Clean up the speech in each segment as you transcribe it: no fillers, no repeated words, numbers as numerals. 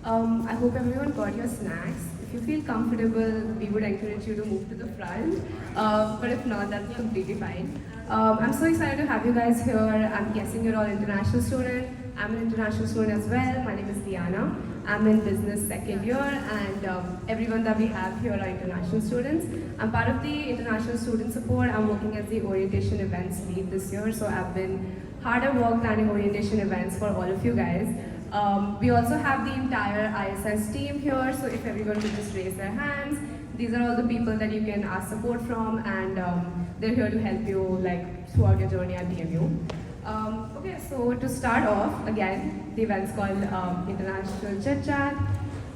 I hope everyone got your snacks. If you feel comfortable, we would encourage you to move to the front. But if not, that's completely fine. I'm so excited to have you guys here. I'm guessing you're all international students. I'm an international student as well. My name is Diana. I'm in business second year, and everyone that we have here are international students. I'm part of the international student support. I'm working as the orientation events lead this year, so I've been hard at work planning orientation events for all of you guys. We also have the entire ISS team here, so if everyone could just raise their hands. These are all the people that you can ask support from, and they're here to help you throughout your journey at TMU. Okay, so to start off, again, the event's called International Chitchat,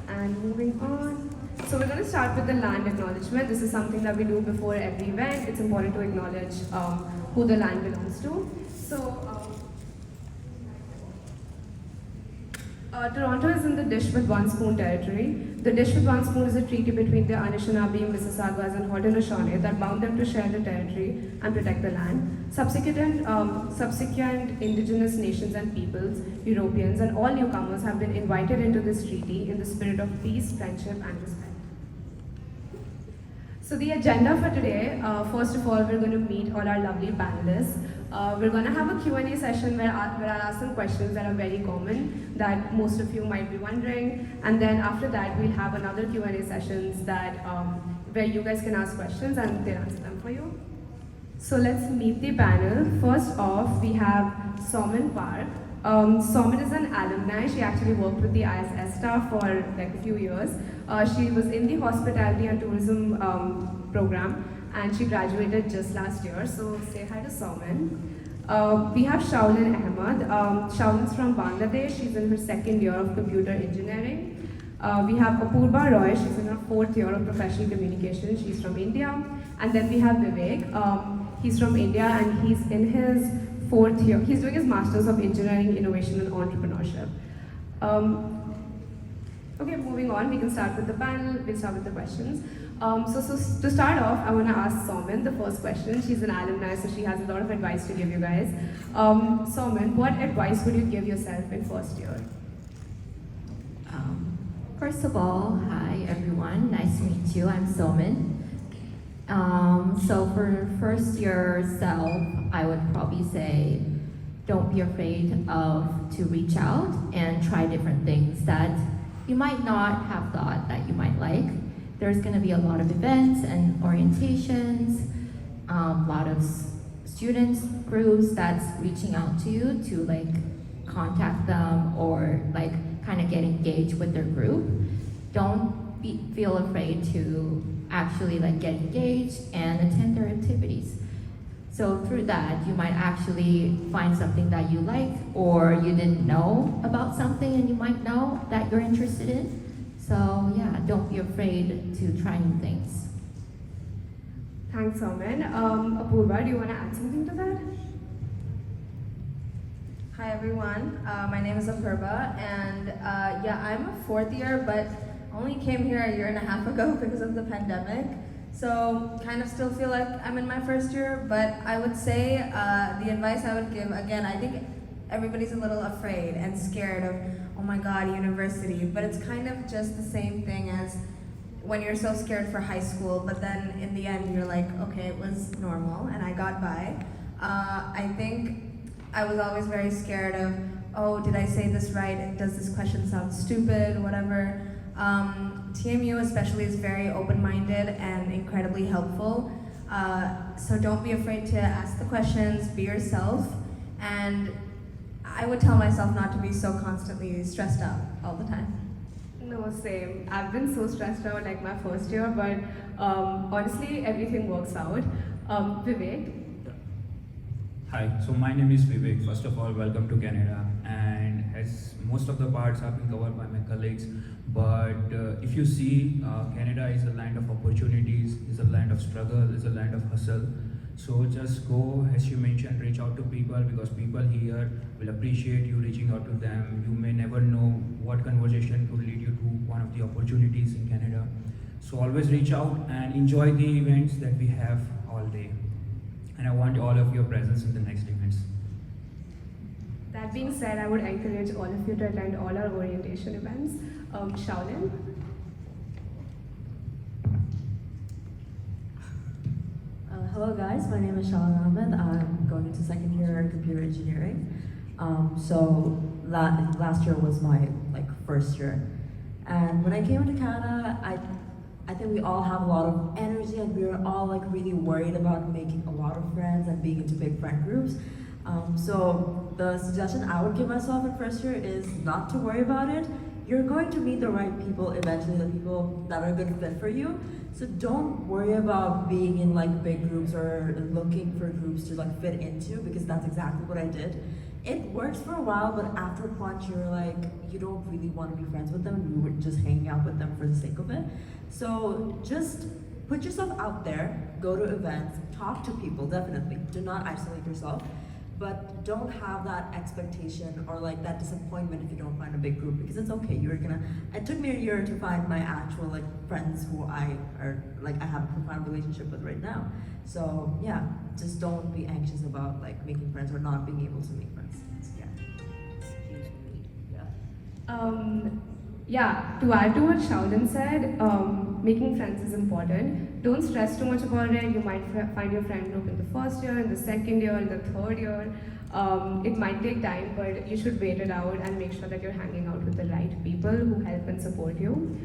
and moving on. So we're going to start with the land acknowledgement. This is something that we do before every event. It's important to acknowledge who the land belongs to. So Toronto is in the dish with one spoon territory. The dish with one spoon is a treaty between the Anishinaabe, Mississaugas, and Haudenosaunee that bound them to share the territory and protect the land. Subsequent indigenous nations and peoples, Europeans, and all newcomers have been invited into this treaty in the spirit of peace, friendship, and respect. So the agenda for today, first of all, we're going to meet all our lovely panelists. We're going to have a Q&A session where I'll ask some questions that are very common that most of you might be wondering. And then after that, we'll have another Q&A sessions that where you guys can ask questions and they'll answer them for you. So let's meet the panel. First off, we have Somin Park. Somin is an alumni. She actually worked with the ISS staff for a few years. She was in the hospitality and tourism program, and she graduated just last year. So say hi to Somin. We have Shaulin Ahmed. Shaulin's from Bangladesh. She's in her second year of computer engineering. We have Apurva Roy. She's in her fourth year of professional communication. She's from India. And then we have Vivek. He's from India, and he's in his fourth year. He's doing his Masters of Engineering, Innovation, and Entrepreneurship. Okay, moving on, we can start with the panel. We'll start with the questions. So to start off, I want to ask Somin the first question. She's an alumni, so she has a lot of advice to give you guys. Somin, what advice would you give yourself in first year? First of all, hi everyone. Nice to meet you. I'm Somin. So for first year self, I would probably say, don't be afraid to reach out and try different things that you might not have thought that you might like. There's going to be a lot of events and orientations, a lot of students groups that's reaching out to you to contact them or kind of get engaged with their group. Don't feel afraid to actually get engaged and attend their activities. So through that, you might actually find something that you like, or you didn't know about something and you might know that you're interested in. So yeah, don't be afraid to try new things. Thanks, Somin. Apurva, do you want to add something to that? Hi everyone, my name is Apurva, and yeah, I'm a fourth year, but only came here a year and a half ago because of the pandemic. So kind of still feel like I'm in my first year, but I would say the advice I would give, again, I think everybody's a little afraid and scared of, oh my God, university, but it's kind of just the same thing as when you're so scared for high school, but then in the end you're like, okay, it was normal and I got by. I think I was always very scared of, oh, did I say this right? Does this question sound stupid, whatever. TMU especially is very open-minded and incredibly helpful. So don't be afraid to ask the questions, be yourself, and I would tell myself not to be so constantly stressed out all the time. No, same. I've been so stressed out my first year, but honestly, everything works out. Vivek? Hi, so my name is Vivek. First of all, welcome to Canada. And as most of the parts have been covered by my colleagues, but if you see, Canada is a land of opportunities, is a land of struggle, is a land of hustle. So just go, as you mentioned, reach out to people, because people here will appreciate you reaching out to them. You may never know what conversation could lead you to one of the opportunities in Canada. So always reach out and enjoy the events that we have all day. And I want all of your presence in the next events. That being said, I would encourage all of you to attend all our orientation events. Shaolin? Hello guys, my name is Shalan Ahmed. I'm going into second year in computer engineering. Last year was my first year, and when I came into Canada, I think we all have a lot of energy, and we were all really worried about making a lot of friends and being into big friend groups. So the suggestion I would give myself in first year is not to worry about it. You're going to meet the right people eventually, the people that are a good fit for you. So don't worry about being in big groups or looking for groups to fit into, because that's exactly what I did. It works for a while, but after a point you're you don't really want to be friends with them, and we were just hanging out with them for the sake of it. So just put yourself out there, go to events, talk to people, definitely. Do not isolate yourself. But don't have that expectation or that disappointment if you don't find a big group, because it's okay. It took me a year to find my actual friends who I have a profound relationship with right now. So yeah, just don't be anxious about making friends or not being able to make friends. To add to what Shaolin said, making friends is important. Don't stress too much about it. You might find your friend group in the first year, in the second year, in the third year. It might take time, but you should wait it out and make sure that you're hanging out with the right people who help and support you.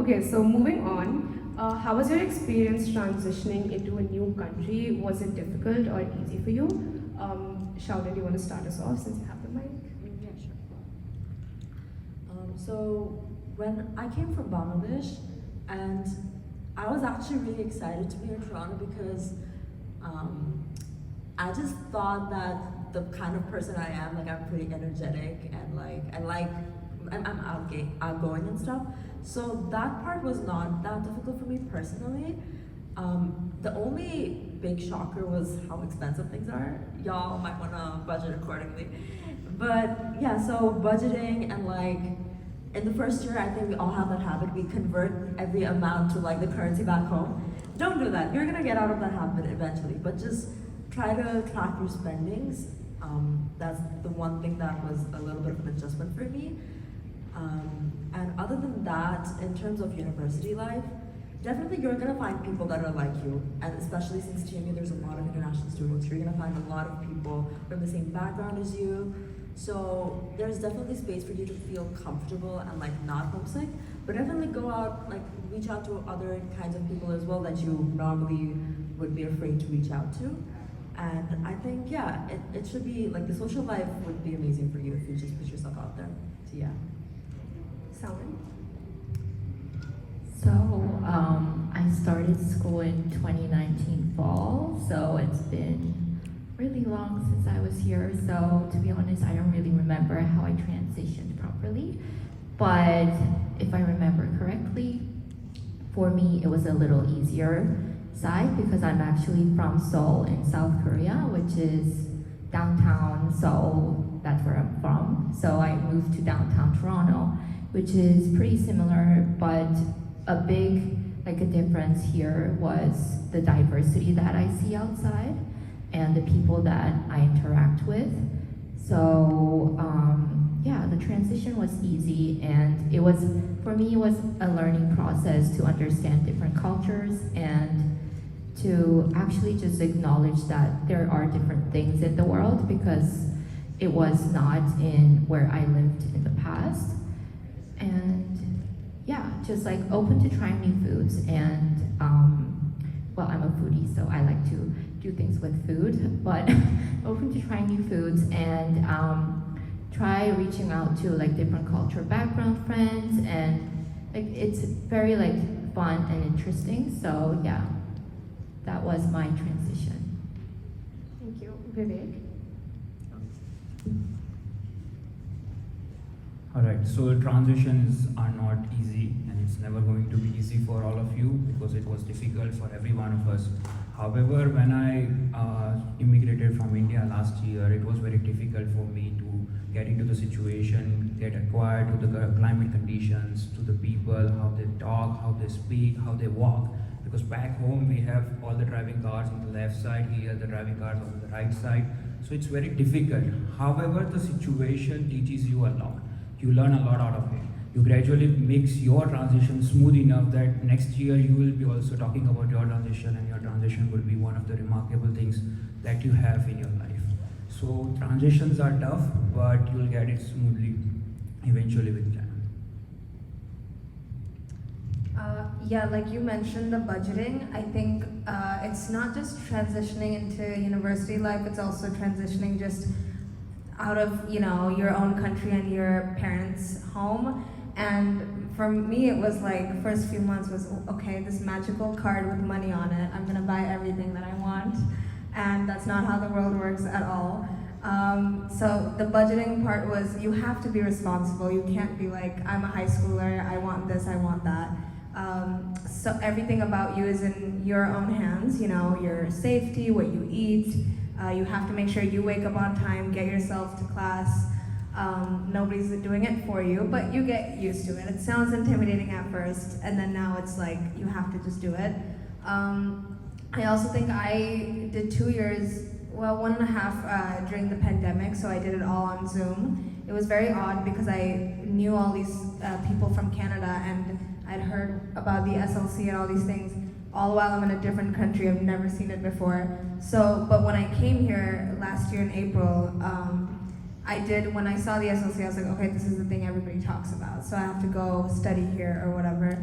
Okay, so moving on. How was your experience transitioning into a new country? Was it difficult or easy for you? Shaolin, do you want to start us off since you have the mic? Yeah, sure. So when I came from Bangladesh, and I was actually really excited to be in Toronto because I just thought that the kind of person I am, I'm pretty energetic and I'm outgoing and stuff. So that part was not that difficult for me personally. The only big shocker was how expensive things are. Y'all might wanna budget accordingly. But yeah, so budgeting and in the first year, I think we all have that habit. We convert every amount to the currency back home. Don't do that. You're gonna get out of that habit eventually, but just try to track your spendings. That's the one thing that was a little bit of an adjustment for me. And other than that, in terms of university life, definitely you're gonna find people that are like you. And especially since TMU, there's a lot of international students. You're gonna find a lot of people from the same background as you. So there's definitely space for you to feel comfortable and not homesick, but definitely go out, reach out to other kinds of people as well that you normally would be afraid to reach out to. And I think, yeah, it should be, the social life would be amazing for you if you just put yourself out there. So yeah. Salman? So I started school in 2019 fall, so it's been really long since I was here, so to be honest, I don't really remember how I transitioned properly. But if I remember correctly, for me it was a little easier side because I'm actually from Seoul in South Korea, which is downtown Seoul, that's where I'm from. So I moved to downtown Toronto, which is pretty similar, but a big a difference here was the diversity that I see outside and the people that I interact with. So yeah, the transition was easy, and it was, for me, it was a learning process to understand different cultures and to actually just acknowledge that there are different things in the world, because it was not in where I lived in the past. And yeah, just open to trying new foods. And well, I'm a foodie, so I like to do things with food, but open to trying new foods and try reaching out to different culture background friends, and it's very fun and interesting. So yeah, that was my transition. Thank you. Vivek? Alright, so transitions are not easy, and it's never going to be easy for all of you because it was difficult for every one of us. However, when I immigrated from India last year, it was very difficult for me to get into the situation, get acquired to the climate conditions, to the people, how they talk, how they speak, how they walk. Because back home we have all the driving cars on the left side, here the driving cars on the right side. So it's very difficult. However, the situation teaches you a lot. You learn a lot out of it. You gradually makes your transition smooth enough that next year you will be also talking about your transition, and your transition will be one of the remarkable things that you have in your life. So transitions are tough, but you'll get it smoothly eventually with time. Yeah, like you mentioned, the budgeting. I think it's not just transitioning into university life; it's also transitioning just out of your own country and your parents' home. And for me, it was like first few months was okay. This magical card with money on it. I'm gonna buy everything that I want, and that's not how the world works at all. So the budgeting part was you have to be responsible. You can't be like, I'm a high schooler, I want this, I want that. So everything about you is in your own hands, your safety, what you eat. You have to make sure you wake up on time, get yourself to class. Nobody's doing it for you, but you get used to it. It sounds intimidating at first, and then now it's like you have to just do it. I also think I did 2 years, well, 1.5 during the pandemic, so I did it all on Zoom. It was very odd because I knew all these people from Canada, and I'd heard about the SLC and all these things, all while I'm in a different country. I've never seen it before. So, but when I came here last year in April, when I saw the SLC, I was like, okay, this is the thing everybody talks about, so I have to go study here or whatever.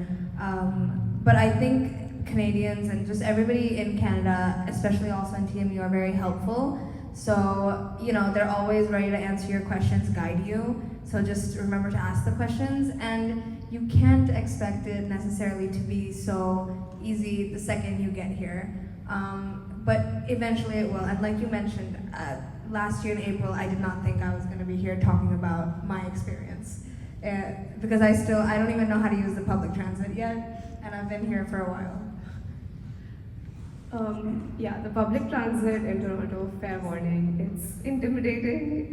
But I think Canadians and just everybody in Canada, especially also in TMU, are very helpful. So, they're always ready to answer your questions, guide you. So just remember to ask the questions, and you can't expect it necessarily to be so easy the second you get here. But eventually it will. And like you mentioned, last year in April, I did not think I was going to be here talking about my experience. Because I don't even know how to use the public transit yet, and I've been here for a while. Yeah, the public transit in Toronto, fair warning, it's intimidating.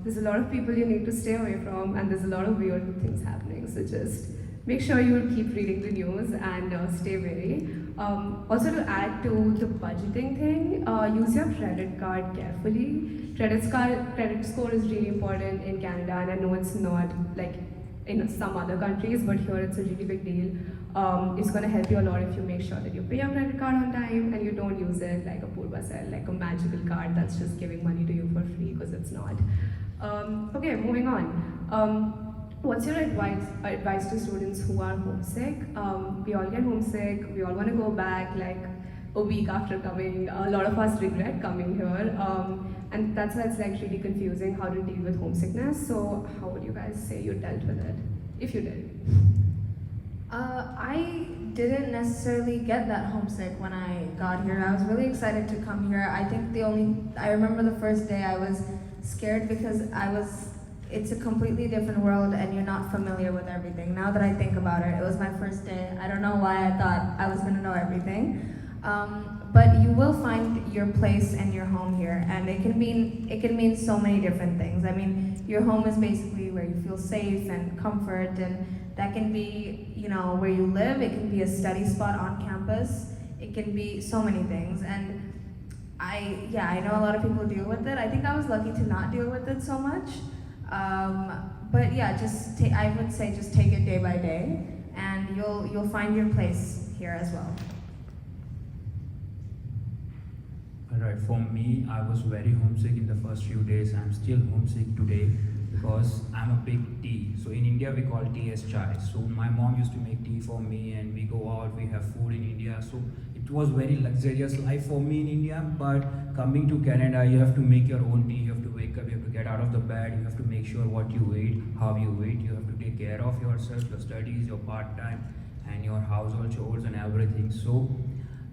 There's a lot of people you need to stay away from, and there's a lot of weird things happening. So just make sure you keep reading the news and stay wary. Also, to add to the budgeting thing, use your credit card carefully. Credit score is really important in Canada, and I know it's not like in some other countries, but here it's a really big deal. It's going to help you a lot if you make sure that you pay your credit card on time and you don't use it like a Purva said, like a magical card that's just giving money to you for free, because it's not. Okay, moving on. What's your advice to students who are homesick? We all get homesick, we all want to go back like a week after coming. A lot of us regret coming here, and that's why it's like really confusing how to deal with homesickness. So how would you guys say you dealt with it, if you did? I didn't necessarily get that homesick when I got here. I was really excited to come here. I think I remember the first day I was scared because it's a completely different world and you're not familiar with everything. Now that I think about it, it was my first day. I don't know why I thought I was gonna know everything. But you will find your place and your home here, and it can mean so many different things. I mean, your home is basically where you feel safe and comfort, and that can be, where you live. It can be a study spot on campus. It can be so many things, and I know a lot of people deal with it. I think I was lucky to not deal with it so much. But yeah, I would say just take it day by day, and you'll find your place here as well. Alright, for me, I was very homesick in the first few days. I'm still homesick today because I'm a big tea. So in India, we call tea as chai. So my mom used to make tea for me, and we go out, we have food in India. So it was very luxurious life for me in India. But coming to Canada, you have to make your own tea. You have to wake up, you have to get out of the bed, you have to make sure what you eat, how you eat. You have to take care of yourself, your studies, your part-time, and your household chores and everything. So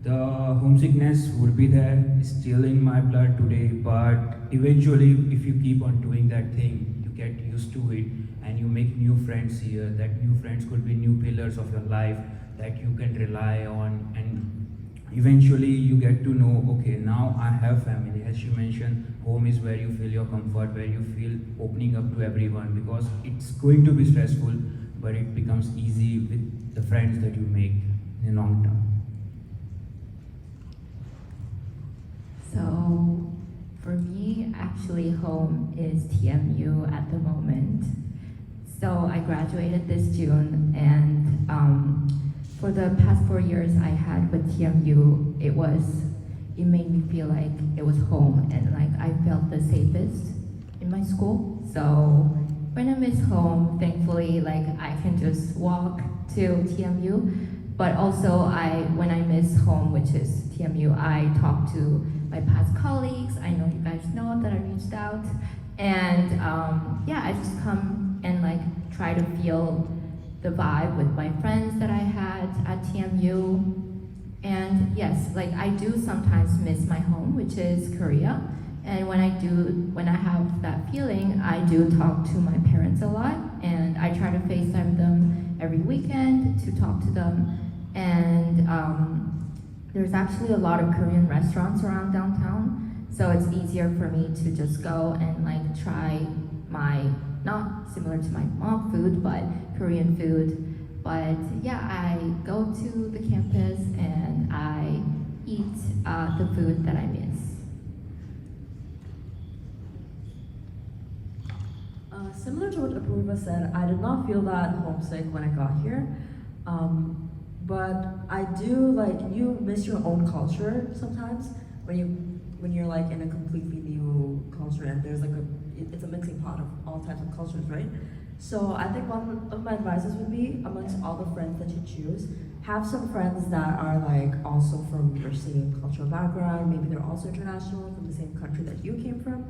the homesickness would be there, still in my blood today, but eventually if you keep on doing that thing, you get used to it and you make new friends here. That new friends could be new pillars of your life that you can rely on, and eventually you get to know, okay, now I have family. As she mentioned, home is where you feel your comfort, where you feel opening up to everyone, because it's going to be stressful, but it becomes easy with the friends that you make in the long term. So, For me, actually, home is TMU at the moment. So I graduated this June, and for the past 4 years I had with TMU, it made me feel like it was home, and like I felt the safest in my school. So when I miss home, thankfully, like I can just walk to TMU. But also, when I miss home, which is TMU, I talk to my past colleagues. I know you guys know that I reached out, and yeah, I just come and like try to feel the vibe with my friends that I had at TMU. And yes, like I do sometimes miss my home, which is Korea. And when I have that feeling, I do talk to my parents a lot, and I try to FaceTime them every weekend to talk to them. And there's actually a lot of Korean restaurants around downtown, so it's easier for me to just go and like try not similar to my mom food, but Korean food. But yeah, I go to the campus and I eat the food that I miss. Similar to what Apurva said, I did not feel that homesick when I got here. But I do, like, you miss your own culture sometimes when you're like in a completely new culture, and there's like it's a mixing pot of all types of cultures, right? So I think one of my advices would be, amongst all the friends that you choose, have some friends that are like also from your same cultural background. Maybe they're also international, from the same country that you came from.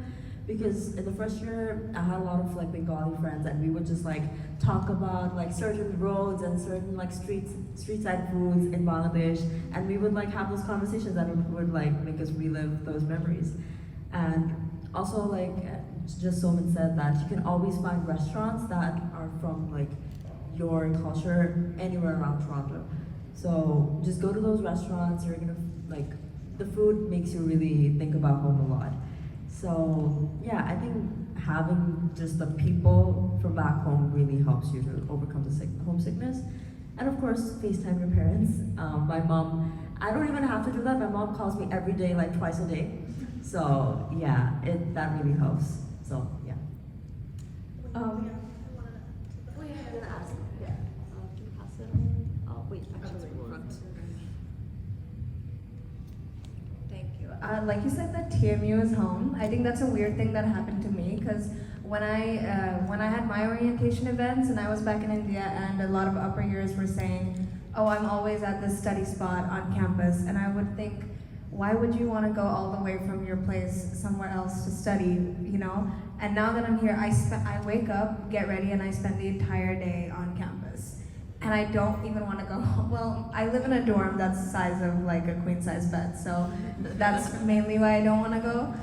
Because in the first year, I had a lot of like Bengali friends, and we would just like talk about like certain roads and certain like street side foods in Bangladesh, and we would like have those conversations that would like make us relive those memories. And also, like just Soman said, that you can always find restaurants that are from like your culture anywhere around Toronto. So just go to those restaurants. You're gonna like, the food makes you really think about home a lot. So yeah, I think having just the people from back home really helps you to overcome the homesickness. And of course, FaceTime your parents. My mom, I don't even have to do that. My mom calls me every day, like twice a day. So yeah, that really helps. So yeah. Um, Like you said, that TMU is home. I think that's a weird thing that happened to me, because when I had my orientation events and I was back in India, and a lot of upper years were saying, "Oh, I'm always at this study spot on campus," and I would think, why would you want to go all the way from your place somewhere else to study, you know? And now that I'm here, I wake up, get ready, and I spend the entire day on campus. And I don't even want to go home. Well, I live in a dorm that's the size of like a queen size bed, so that's mainly why I don't want to go.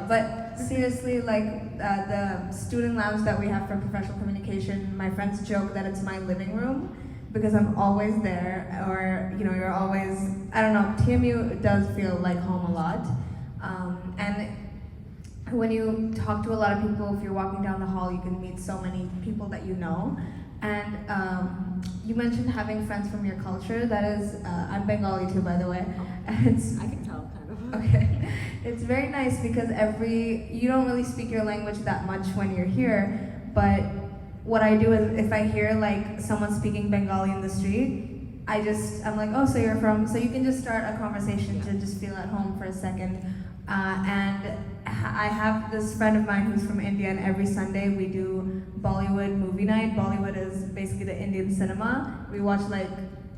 But seriously, like the student lounge that we have for professional communication, my friends joke that it's my living room, because I'm always there, or you know, you're always, I don't know, TMU does feel like home a lot. And when you talk to a lot of people, if you're walking down the hall, you can meet so many people that you know. And you mentioned having friends from your culture. That is, I'm Bengali too, by the way. It's, I can tell, kind of. okay. It's very nice because you don't really speak your language that much when you're here, but what I do is, if I hear like someone speaking Bengali in the street, I'm like, oh, so you're from, so you can just start a conversation to just feel at home for a second. And I have this friend of mine who's from India, and every Sunday we do Bollywood movie night. Bollywood is basically the Indian cinema. We watch like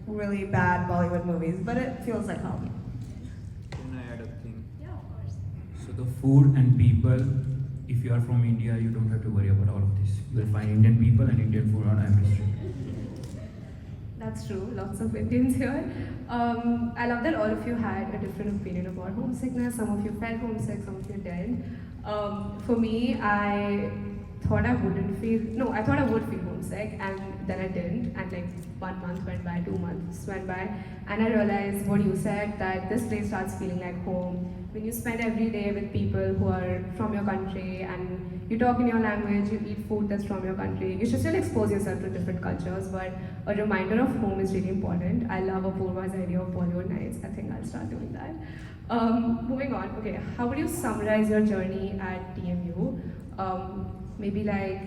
really bad Bollywood movies, but it feels like home. Can I add a thing? Yeah, of course. So the food and people, if you are from India, you don't have to worry about all of this. You will find Indian people and Indian food on every street. That's true, lots of Indians here. I love that all of you had a different opinion about homesickness. Some of you felt homesick, some of you didn't. For me, I thought I wouldn't feel, no, I thought I would feel homesick, and then I didn't, and like 1 month went by, 2 months went by, and I realized what you said, that this place starts feeling like home when you spend every day with people who are from your country, and you talk in your language, you eat food that's from your country. You should still expose yourself to different cultures, but a reminder of home is really important. I love Apurva's idea of Bollywood nights. I think I'll start doing that. Moving on, okay, how would you summarize your journey at TMU? Maybe like,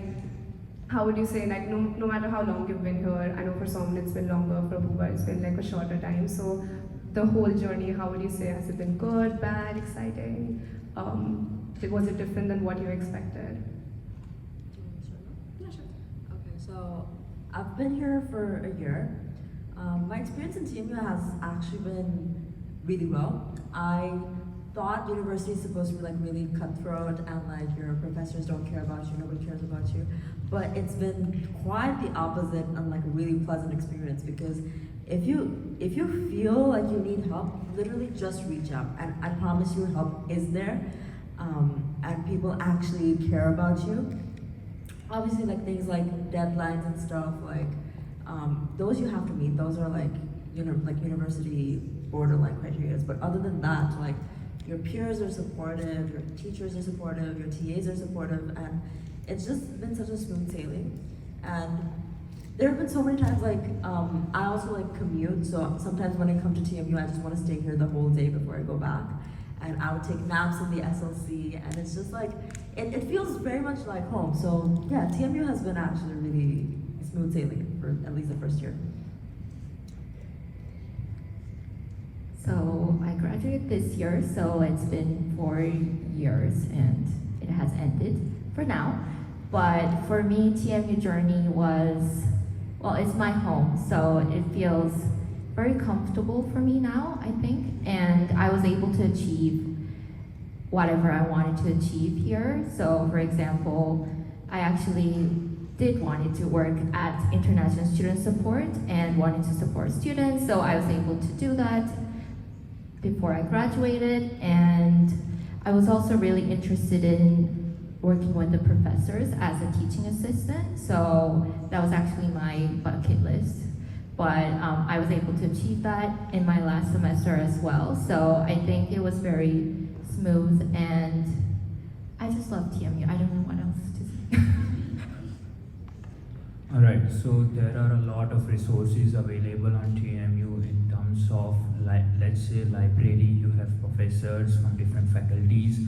how would you say, like, no matter how long you've been here, I know for some it's been longer, for Apurva it's been like a shorter time, so the whole journey, how would you say, has it been good, bad, exciting? Was it different than what you expected? Yeah, sure. Okay, so I've been here for a year. My experience in TMU has actually been really well. I thought university is supposed to be like really cutthroat and like your professors don't care about you, nobody cares about you. But it's been quite the opposite and like a really pleasant experience, because if you feel like you need help, literally just reach out, and I promise you help is there, and people actually care about you. Obviously, like things like deadlines and stuff, like those you have to meet. Those are like university borderline criteria. But other than that, like your peers are supportive, your teachers are supportive, your TAs are supportive, and it's just been such a smooth sailing. And there have been so many times, like, I also like commute, so sometimes when I come to TMU, I just want to stay here the whole day before I go back. And I would take naps in the SLC, and it's just like, it feels very much like home. So yeah, TMU has been actually really smooth sailing for at least the first year. So I graduated this year, so it's been 4 years and it has ended for now. But for me, TMU journey was, well, it's my home, so it feels very comfortable for me now, I think. And I was able to achieve whatever I wanted to achieve here. So for example, I actually did wanted to work at International Student Support and wanted to support students, so I was able to do that before I graduated. And I was also really interested in working with the professors as a teaching assistant, so that was actually my bucket list. But I was able to achieve that in my last semester as well, so I think it was very smooth, and I just love TMU. I don't know what else to say. Alright, so there are a lot of resources available on TMU in terms of, let's say, library. You have professors from different faculties.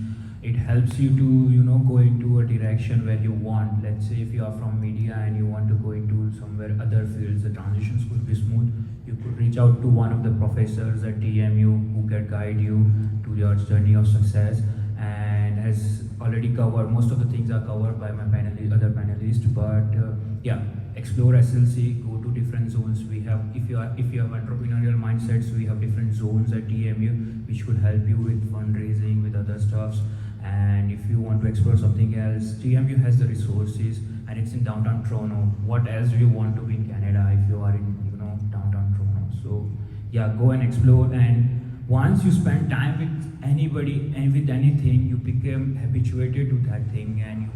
It helps you to, go into a direction where you want. Let's say if you are from media and you want to go into somewhere other fields, the transitions could be smooth. You could reach out to one of the professors at TMU who can guide you to your journey of success. And as already covered, most of the things are covered by my other panelists. But yeah, explore SLC, go to different zones. We have, if you have entrepreneurial mindsets, we have different zones at TMU which could help you with fundraising, with other stuffs. And if you want to explore something else, TMU has the resources, and it's in downtown Toronto. What else do you want to be in Canada if you are in, downtown Toronto? So yeah, go and explore. And once you spend time with anybody and with anything, you become habituated to that thing, and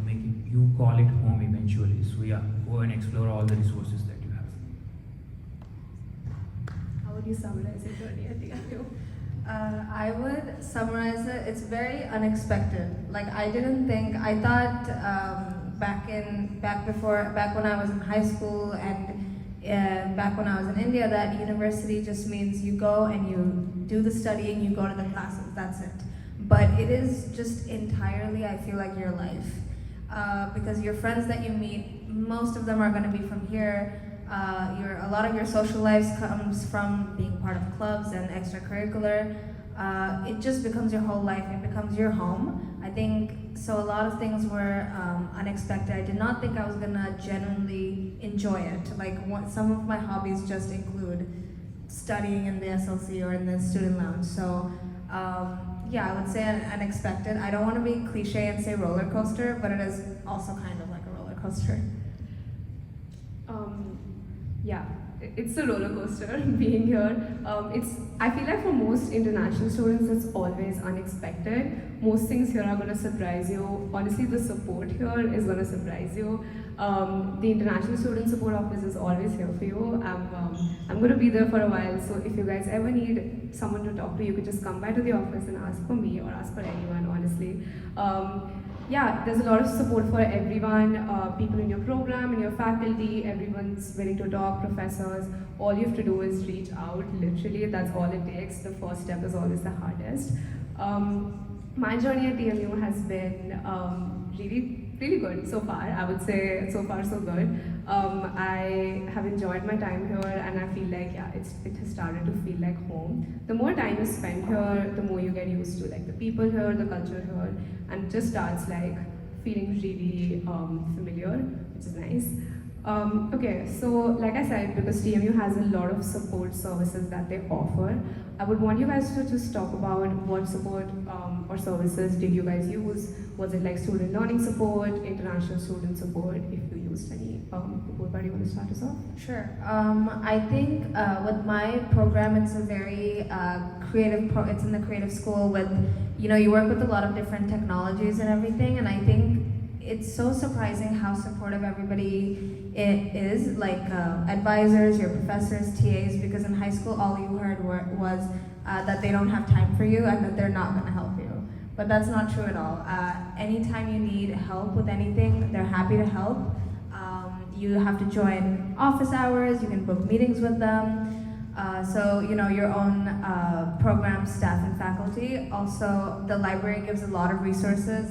you call it home eventually. So yeah, go and explore all the resources that you have. How would you summarize your journey at TMU? I would summarize it. It's very unexpected. Like I thought back when I was in high school and back when I was in India, that university just means you go and you do the studying, you go to the classes, that's it. But it is just entirely, I feel like, your life. Because your friends that you meet, most of them are going to be from here. A lot of your social lives comes from being part of clubs and extracurricular. It just becomes your whole life. It becomes your home. I think so. A lot of things were unexpected. I did not think I was gonna genuinely enjoy it. Like some of my hobbies just include studying in the SLC or in the student lounge. So yeah, I would say unexpected. I don't want to be cliche and say roller coaster, but it is also kind of like a roller coaster. Yeah, it's a roller coaster being here. I feel like for most international students, it's always unexpected. Most things here are going to surprise you. Honestly, the support here is going to surprise you. The International Student Support Office is always here for you. I'm going to be there for a while, so if you guys ever need someone to talk to, you could just come by to the office and ask for me or ask for anyone, honestly. Yeah, there's a lot of support for everyone, people in your program, in your faculty, everyone's willing to talk, professors. All you have to do is reach out, literally, that's all it takes. The first step is always the hardest. My journey at TMU has been really good so far. I would say so far so good. I have enjoyed my time here, and I feel like it has started to feel like home. The more time you spend here, the more you get used to like the people here, the culture here, and it just starts like feeling really familiar, which is nice. Okay, so like I said, because TMU has a lot of support services that they offer, I would want you guys to just talk about what support or services did you guys use. Was it like student learning support, international student support, if you used any? Anybody want to start us off? Sure. I think with my program, it's a very creative. It's in the creative school with, you work with a lot of different technologies and everything. And I think it's so surprising how supportive everybody is, like advisors, your professors, TAs. Because in high school, all you heard was that they don't have time for you and that they're not going to help you. But that's not true at all. Anytime you need help with anything, they're happy to help. You have to join office hours, you can book meetings with them. So, your own program staff and faculty. Also, the library gives a lot of resources,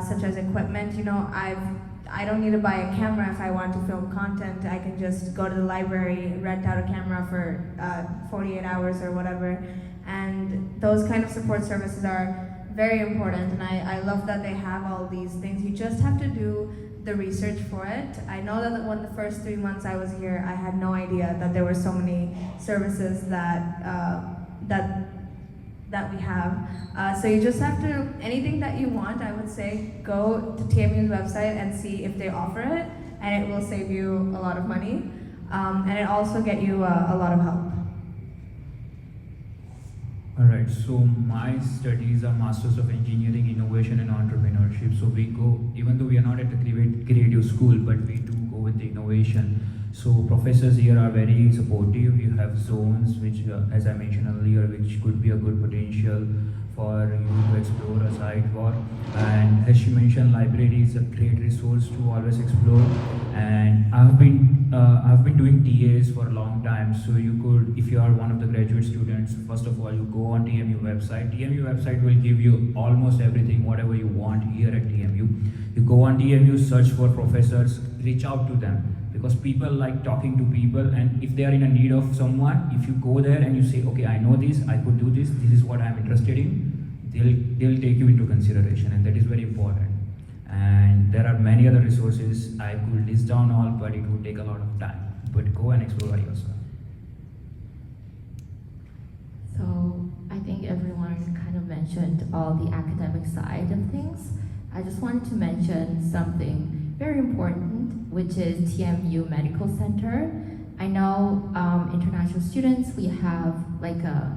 such as equipment. I don't need to buy a camera if I want to film content. I can just go to the library, rent out a camera for 48 hours or whatever. And those kind of support services are very important, and I love that they have all these things. You just have to do the research for it. I know that when the first 3 months I was here, I had no idea that there were so many services that we have. So you just have to, anything that you want, I would say, go to TMU's website and see if they offer it, and it will save you a lot of money, and it also get you a lot of help. Alright, so my studies are Masters of Engineering, Innovation and Entrepreneurship. So we go, even though we are not at the creative school, but we do go with the innovation. So professors here are very supportive. You have zones which, as I mentioned earlier, which could be a good potential for you to explore a site for. And as she mentioned, library is a great resource to always explore. And I've been doing TAs for a long time. So you could, if you are one of the graduate students, first of all, you go on TMU website. TMU website will give you almost everything, whatever you want here at TMU. You go on TMU, search for professors, reach out to them. Because people like talking to people, and if they are in a need of someone, if you go there and you say, okay, I know this, I could do this, this is what I'm interested in, they'll take you into consideration, and that is very important. And there are many other resources. I could list down all, but it would take a lot of time. But go and explore by yourself. So I think everyone kind of mentioned all the academic side of things. I just wanted to mention something very important, which is TMU Medical Center. I know international students, we have like a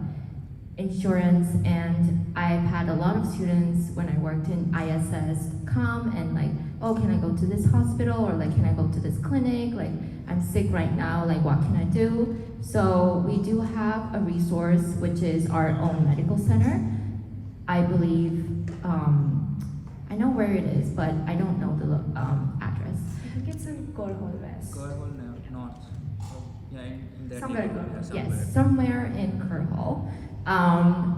insurance, and I've had a lot of students when I worked in ISS come and like, oh, can I go to this hospital, or like, can I go to this clinic? Like, I'm sick right now, like what can I do? So we do have a resource, which is our own medical center. I believe, I know where it is, but I don't know the address. I think it's in Korhol West. Korhol North. Yeah, in that Somewhere in area. Korhol. Yeah, Yes, somewhere in Kerhol.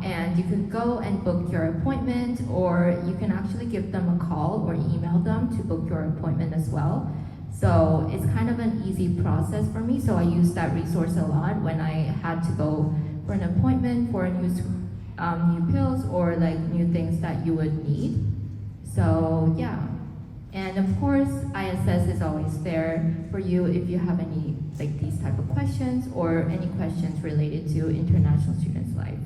And you could go and book your appointment, or you can actually give them a call or email them to book your appointment as well. So it's kind of an easy process for me, so I use that resource a lot when I had to go for an appointment for new pills or like new things that you would need. So yeah. And of course, ISS is always there for you if you have any like these type of questions or any questions related to international students' life.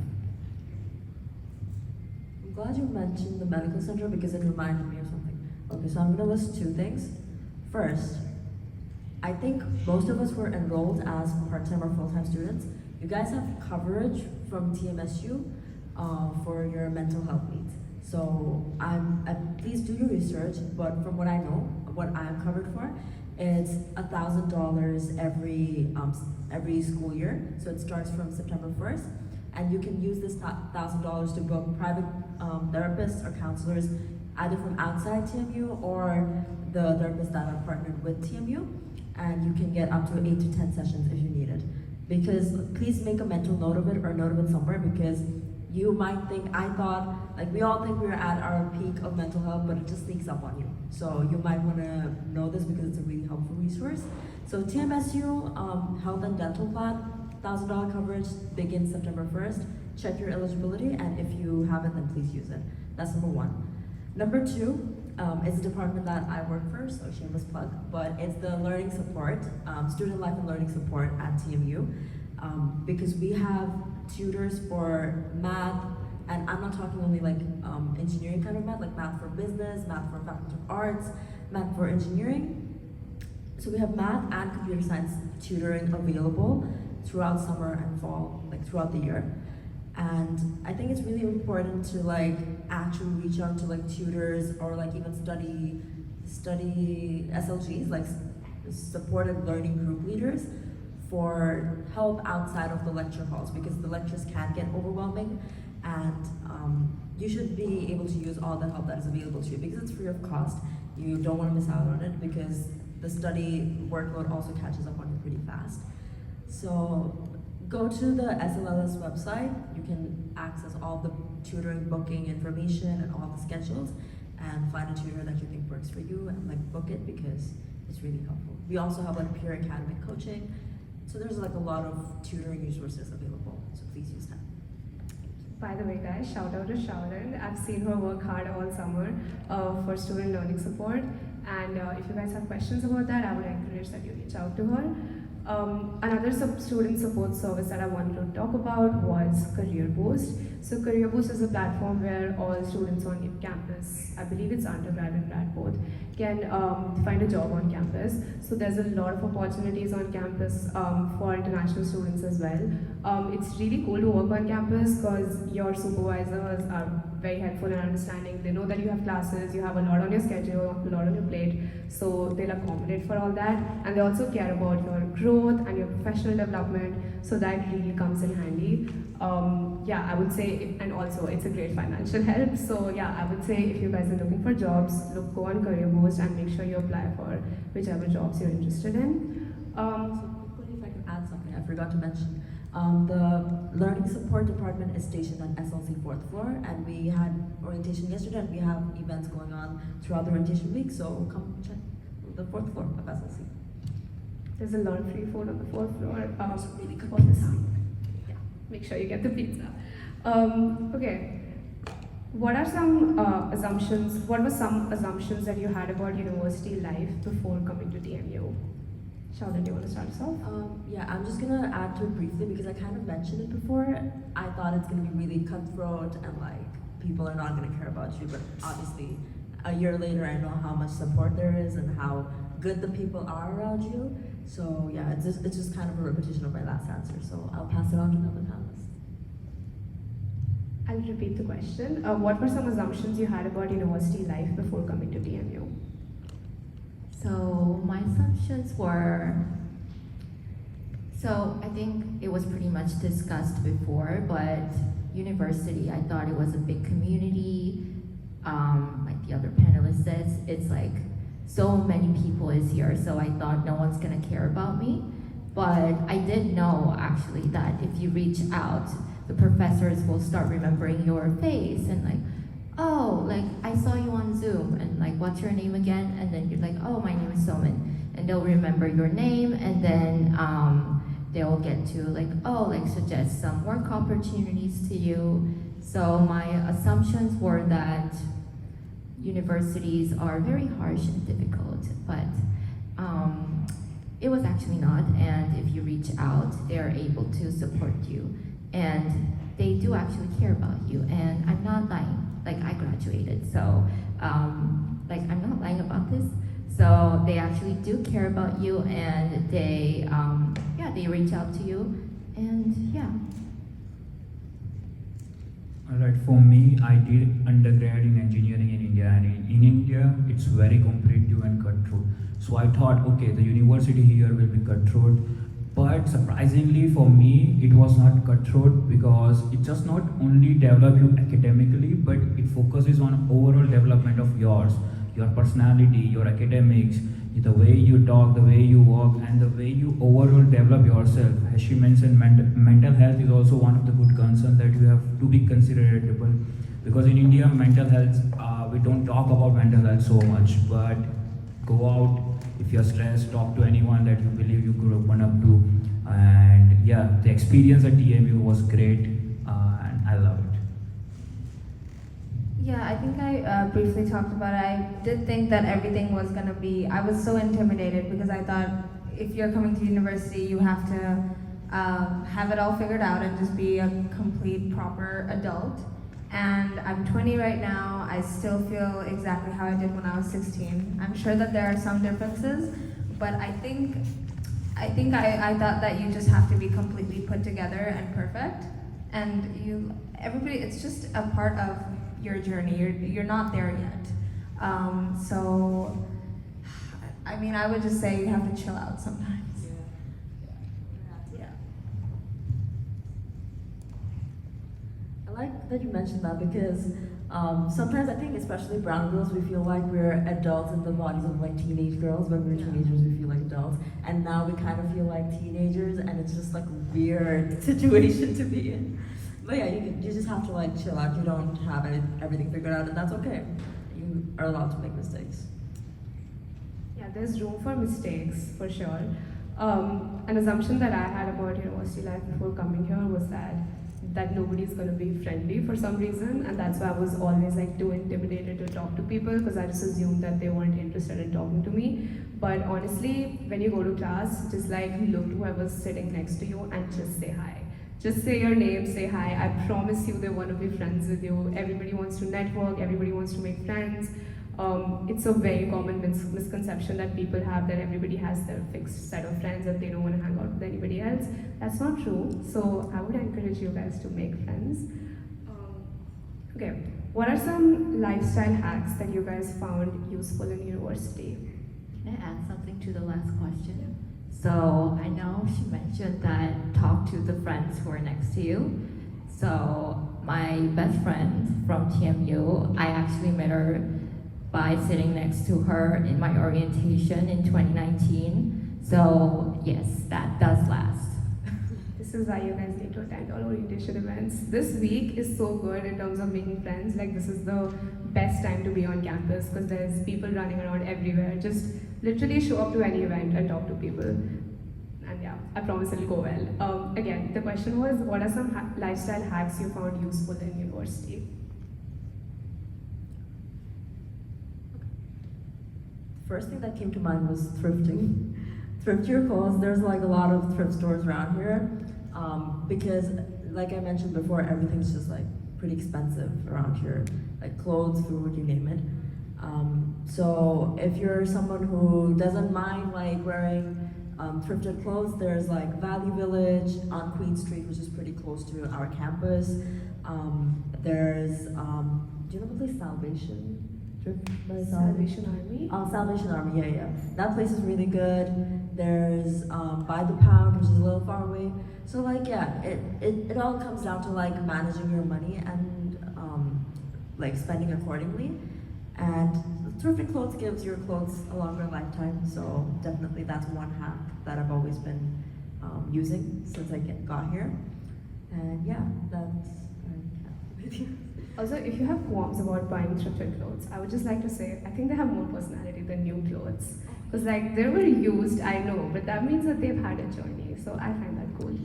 I'm glad you mentioned the medical center because it reminded me of something. Okay, so I'm gonna list two things. First, I think most of us were enrolled as part-time or full-time students. You guys have coverage from TMSU for your mental health needs. So please do your research, but from what I know, what I'm covered for, it's $1,000 every school year. So it starts from September 1st, and you can use this $1,000 to book private therapists or counselors, either from outside TMU or the therapists that are partnered with TMU, and you can get up to 8 to 10 sessions if you need it. Because please make a mental note of it or note of it somewhere, because you might think, we all think we're at our peak of mental health, but it just sneaks up on you. So you might want to know this because it's a really helpful resource. So TMSU Health and Dental Plan, $1,000 coverage begins September 1st. Check your eligibility, and if you haven't, then please use it. That's number one. Number two is a department that I work for, so shameless plug, but it's the learning support, student life and learning support at TMU, because we have tutors for math, and I'm not talking only like engineering kind of math, like math for business, math for faculty of arts, math for engineering. So we have math and computer science tutoring available throughout summer and fall, like throughout the year. And I think it's really important to like actually reach out to like tutors or like even study SLGs, like supported learning group leaders, for help outside of the lecture halls, because the lectures can get overwhelming, and you should be able to use all the help that is available to you because it's free of cost. You don't want to miss out on it because the study workload also catches up on you pretty fast. So go to the SLLS website. You can access all the tutoring booking information and all the schedules, and find a tutor that you think works for you and like book it because it's really helpful. We also have like peer academic coaching. So there's like a lot of tutoring resources available, so please use them. By the way, guys, shout out to Sharon. I've seen her work hard all summer for student learning support. And if you guys have questions about that, I would encourage that you reach out to her. Another student support service that I wanted to talk about was Career Boost. So Career Boost is a platform where all students on campus, I believe it's undergrad and grad both, can find a job on campus. So there's a lot of opportunities on campus for international students as well. It's really cool to work on campus because your supervisors are very helpful in understanding. They know that you have classes, you have a lot on your schedule, a lot on your plate, so they'll accommodate for all that. And they also care about your growth and your professional development, so that really comes in handy. Yeah, I would say, and also it's a great financial help. So yeah, I would say if you guys are looking for jobs, go on Career Boost and make sure you apply for whichever jobs you're interested in. So quickly, if I can add something, I forgot to mention. The Learning Support Department is stationed on SLC 4th floor, and we had orientation yesterday, and we have events going on throughout the orientation week, so come check the 4th floor of SLC. There's a lot of free food on the 4th floor. It's really good for this pizza. week. Yeah, make sure you get the pizza. Okay, what are some assumptions? What were some assumptions that you had about university life before coming to TMU? Sheldon, do you want to start us off? Yeah, I'm just gonna add to it briefly because I kind of mentioned it before. I thought it's gonna be really cutthroat and like people are not gonna care about you, but obviously a year later I know how much support there is and how good the people are around you. So yeah, it's just kind of a repetition of my last answer. So I'll pass it on to another panelist. I'll repeat the question. What were some assumptions you had about university life before coming to TMU? So my assumptions were, so I think it was pretty much discussed before, but university, I thought it was a big community. Like the other panelist says, it's like so many people is here, so I thought no one's gonna care about me. But I did know actually that if you reach out, the professors will start remembering your face and like, oh, like I saw you on Zoom, and like, what's your name again? And then you're like, oh, my name is Soman, and they'll remember your name, and then they'll get to like, oh, like suggest some work opportunities to you. So my assumptions were that universities are very harsh and difficult, but it was actually not. And if you reach out, they're able to support you, and they do actually care about you. And I'm not lying. Like I graduated, so like I'm not lying about this. So they actually do care about you, and they reach out to you, and yeah. Alright, for me, I did undergrad in engineering in India, and in India, it's very competitive and cutthroat. So I thought, okay, the university here will be cutthroat, but surprisingly for me, it was not cutthroat because it just not only develop you academically, but it focuses on overall development of yours, your personality, your academics, the way you talk, the way you walk, and the way you overall develop yourself. As she mentioned, mental health is also one of the good concerns that you have to be considerable. Because in India, mental health, we don't talk about mental health so much, but go out, if you're stressed, talk to anyone that you believe you could open up to. And yeah, the experience at TMU was great, and I love it. Yeah, I think I briefly talked about it. I did think that everything was gonna be. I was so intimidated because I thought if you're coming to university, you have to have it all figured out and just be a complete proper adult. And I'm 20 right now. I still feel exactly how I did when I was 16. I'm sure that there are some differences, but I thought that you just have to be completely put together and perfect. And everybody, it's just a part of your journey. You're not there yet. So, I mean, I would just say you have to chill out sometimes. Yeah. I like that you mentioned that because sometimes I think, especially brown girls, we feel like we're adults in the bodies of like teenage girls. When we're teenagers, we feel like adults, and now we kind of feel like teenagers, and it's just like a weird situation to be in. But yeah, you just have to like chill out. You don't have everything figured out, and that's okay. You are allowed to make mistakes. Yeah, there's room for mistakes for sure. An assumption that I had about university life before coming here was that nobody's gonna be friendly for some reason, and that's why I was always like too intimidated to talk to people because I just assumed that they weren't interested in talking to me. But honestly, when you go to class, just like look to whoever's sitting next to you and just say hi. Just say your name, say hi. I promise you they want to be friends with you. Everybody wants to network, everybody wants to make friends. It's a very common misconception that people have that everybody has their fixed set of friends and they don't want to hang out with anybody else. That's not true. So I would encourage you guys to make friends. Okay, what are some lifestyle hacks that you guys found useful in university? Can I add something to the last question? So I know she mentioned that talk to the friends who are next to you. So my best friend from TMU, I actually met her by sitting next to her in my orientation in 2019. So yes, that does last. This is why you guys need to attend all orientation events. This week is so good in terms of making friends. Like this is the best time to be on campus because there's people running around everywhere. Just literally show up to any event and talk to people. And yeah, I promise it'll go well. Again, the question was, what are some lifestyle hacks you found useful in university? First thing that came to mind was thrifting. Thrift your clothes. There's like a lot of thrift stores around here because, like I mentioned before, everything's just like pretty expensive around here, like clothes, food, you name it. So if you're someone who doesn't mind like wearing thrifted clothes, there's like Value Village on Queen Street, which is pretty close to our campus. There's do you know the place Salvation? Salvation Army? Salvation Army, yeah. That place is really good. There's By the Pound, which is a little far away. So like, yeah, it all comes down to like managing your money and like spending accordingly. And thrifting clothes gives your clothes a longer lifetime. So definitely that's one hack that I've always been using since I got here. And yeah, that's Also, if you have qualms about buying thrifted clothes, I would just like to say, I think they have more personality than new clothes. Because like, they were used, I know, but that means that they've had a journey. So I find that cool.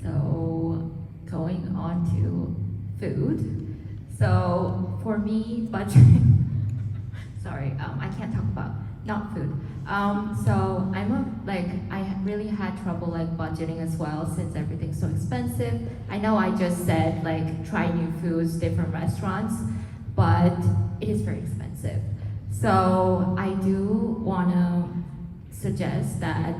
So going on to food. So for me, budgeting, sorry, I can't talk about not food. So I really had trouble like budgeting as well since everything's so expensive. I know I just said like try new foods, different restaurants, but it is very expensive. So I do want to suggest that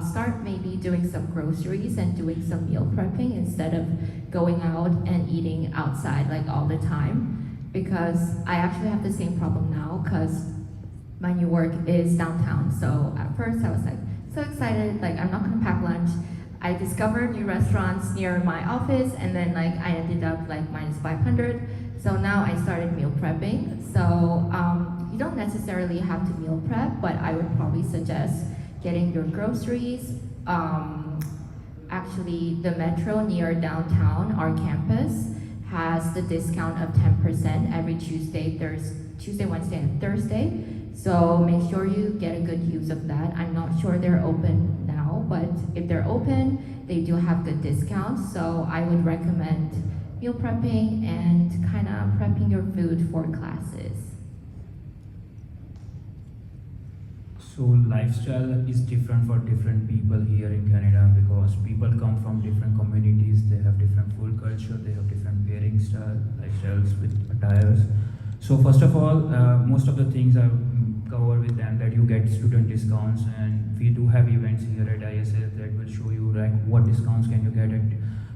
start maybe doing some groceries and doing some meal prepping instead of going out and eating outside like all the time. Because I actually have the same problem now because my new work is downtown. So at first I was like so excited, like I'm not gonna pack lunch. I discovered new restaurants near my office and then like I ended up like minus 500. So now I started meal prepping. So you don't necessarily have to meal prep, but I would probably suggest getting your groceries. Actually, the metro near downtown, our campus, has the discount of 10% every Tuesday, Wednesday, and Thursday. So make sure you get a good use of that. I'm not sure they're open now, but if they're open, they do have good discounts. So I would recommend meal prepping and kind of prepping your food for classes. So lifestyle is different for different people here in Canada because people come from different communities. They have different food culture. They have different wearing style, lifestyles with attires. So first of all, most of the things I cover with them that you get student discounts, and we do have events here at ISS that will show you like what discounts can you get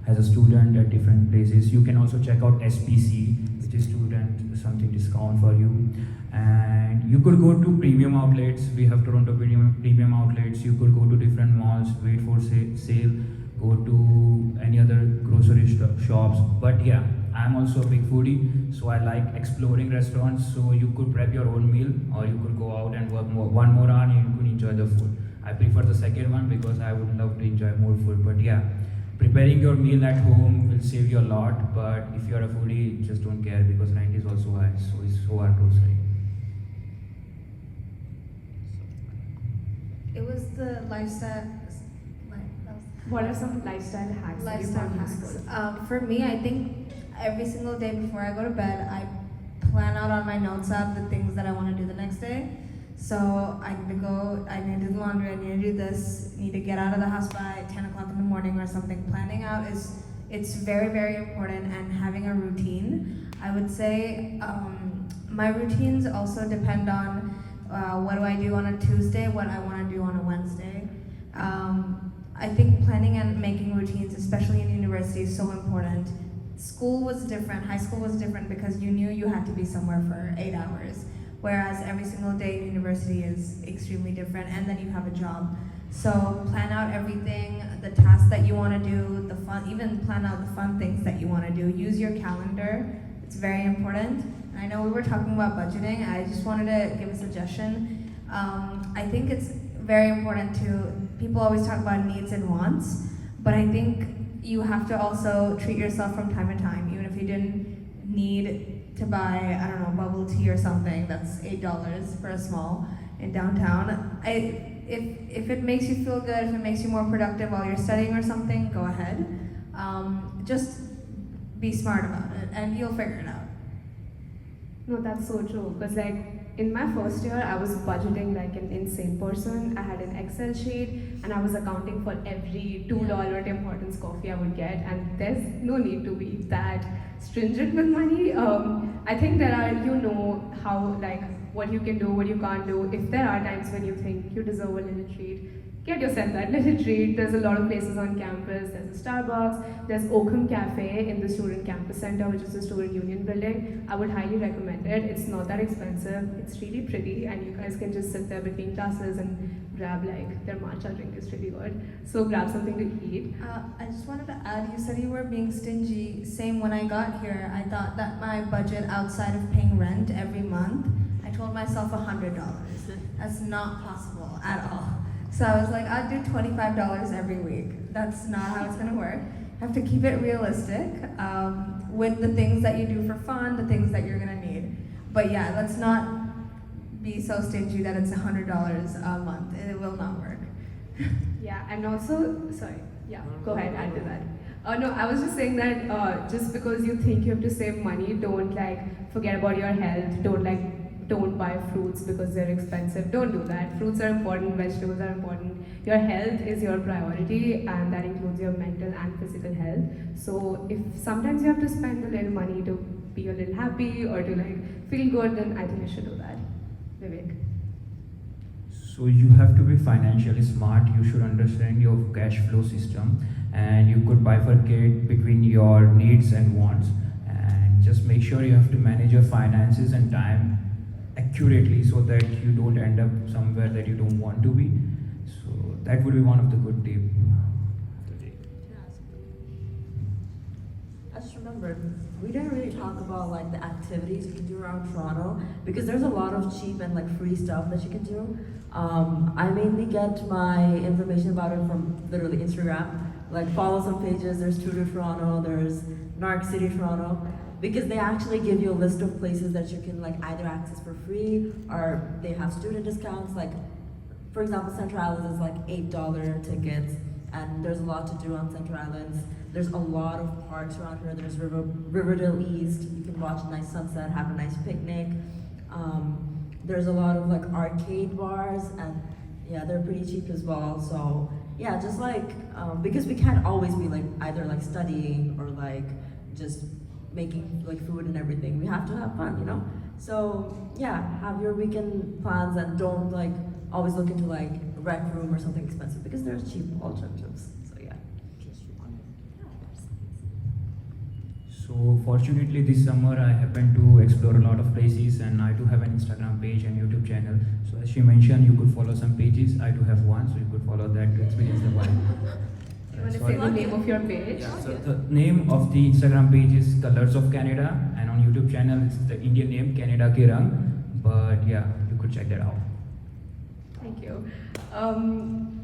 as a student at different places. You can also check out SPC, which is student something discount for you. And you could go to premium outlets. We have Toronto premium outlets. You could go to different malls, wait for sale, go to any other grocery shops. But yeah, I'm also a big foodie, so I like exploring restaurants. So you could prep your own meal, or you could go out and work one more hour and you could enjoy the food. I prefer the second one because I would love to enjoy more food. But yeah, preparing your meal at home will save you a lot. But if you're a foodie, just don't care because rent is also high. So are grocery. It was the lifestyle. What are some lifestyle hacks that you Lifestyle found hacks. useful? For me, I think every single day before I go to bed, I plan out on my notes app the things that I want to do the next day. So I need to go, I need to do the laundry, I need to do this, need to get out of the house by 10 o'clock in the morning or something. Planning out it's very, very important, and having a routine. I would say my routines also depend on what do I do on a Tuesday, what I want to do on a Wednesday. I think planning and making routines, especially in university, is so important. School was different, high school was different because you knew you had to be somewhere for 8 hours, whereas every single day in university is extremely different, and then you have a job. So plan out everything, the tasks that you want to do, the fun, even plan out the fun things that you want to do. Use your calendar, it's very important. I know we were talking about budgeting, I just wanted to give a suggestion. I think it's very important to, people always talk about needs and wants, but I think you have to also treat yourself from time to time, even if you didn't need to buy, I don't know, bubble tea or something that's $8 for a small in downtown. If it makes you feel good, if it makes you more productive while you're studying or something, go ahead. Just be smart about it and you'll figure it out. No, that's so true. Because like in my first year, I was budgeting like an insane person. I had an Excel sheet and I was accounting for every $2 Tim Hortons coffee I would get. And there's no need to be that stringent with money. I think there are, you know, how like what you can do, what you can't do. If there are times when you think you deserve a little treat, get yourself that little treat. There's a lot of places on campus. There's a Starbucks. There's Oakham Cafe in the Student Campus Center, which is the Student Union building. I would highly recommend it. It's not that expensive. It's really pretty, and you guys can just sit there between classes and grab like their matcha drink is really good. So grab something to eat. I just wanted to add, you said you were being stingy. Same when I got here, I thought that my budget outside of paying rent every month, I told myself $100. That's not possible at all. So I was like, I'll do $25 every week. That's not how it's gonna work. You have to keep it realistic with the things that you do for fun, the things that you're gonna need. But yeah, let's not be so stingy that it's $100 a month. It will not work. Yeah, and also, sorry, yeah, go ahead, add to that. No, I was just saying that just because you think you have to save money, don't like forget about your health. Don't buy fruits because they're expensive. Don't do that. Fruits are important, vegetables are important. Your health is your priority, and that includes your mental and physical health. So if sometimes you have to spend a little money to be a little happy or to like feel good, then I think you should do that. Vivek. So you have to be financially smart. You should understand your cash flow system, and you could bifurcate between your needs and wants. And just make sure you have to manage your finances and time accurately, so that you don't end up somewhere that you don't want to be. So that would be one of the good tips today. I just remembered, we didn't really talk about like the activities you can do around Toronto, because there's a lot of cheap and like free stuff that you can do. I mainly get my information about it from literally Instagram. Like follow some pages, there's Tutor Toronto, there's Narc City Toronto, because they actually give you a list of places that you can like either access for free or they have student discounts. Like for example, Central Islands is like $8 tickets, and there's a lot to do on Central Islands. There's a lot of parks around here. There's Riverdale East. You can watch a nice sunset, have a nice picnic. There's a lot of like arcade bars, and yeah, they're pretty cheap as well. So yeah, just like because we can't always be like either like studying or like just making like food and everything. We have to have fun, you know. So yeah, have your weekend plans and don't like always look into like rec room or something expensive, because there's cheap alternatives. So yeah. So fortunately this summer I happened to explore a lot of places, and I do have an Instagram page and YouTube channel. So as she mentioned, you could follow some pages. I do have one, so you could follow that to experience the vibe. You want to say the name of your page? Yeah, so the name of the Instagram page is Colors of Canada, and on YouTube channel it's the Indian name Canada Ke Rang. But yeah, you could check that out. Thank you.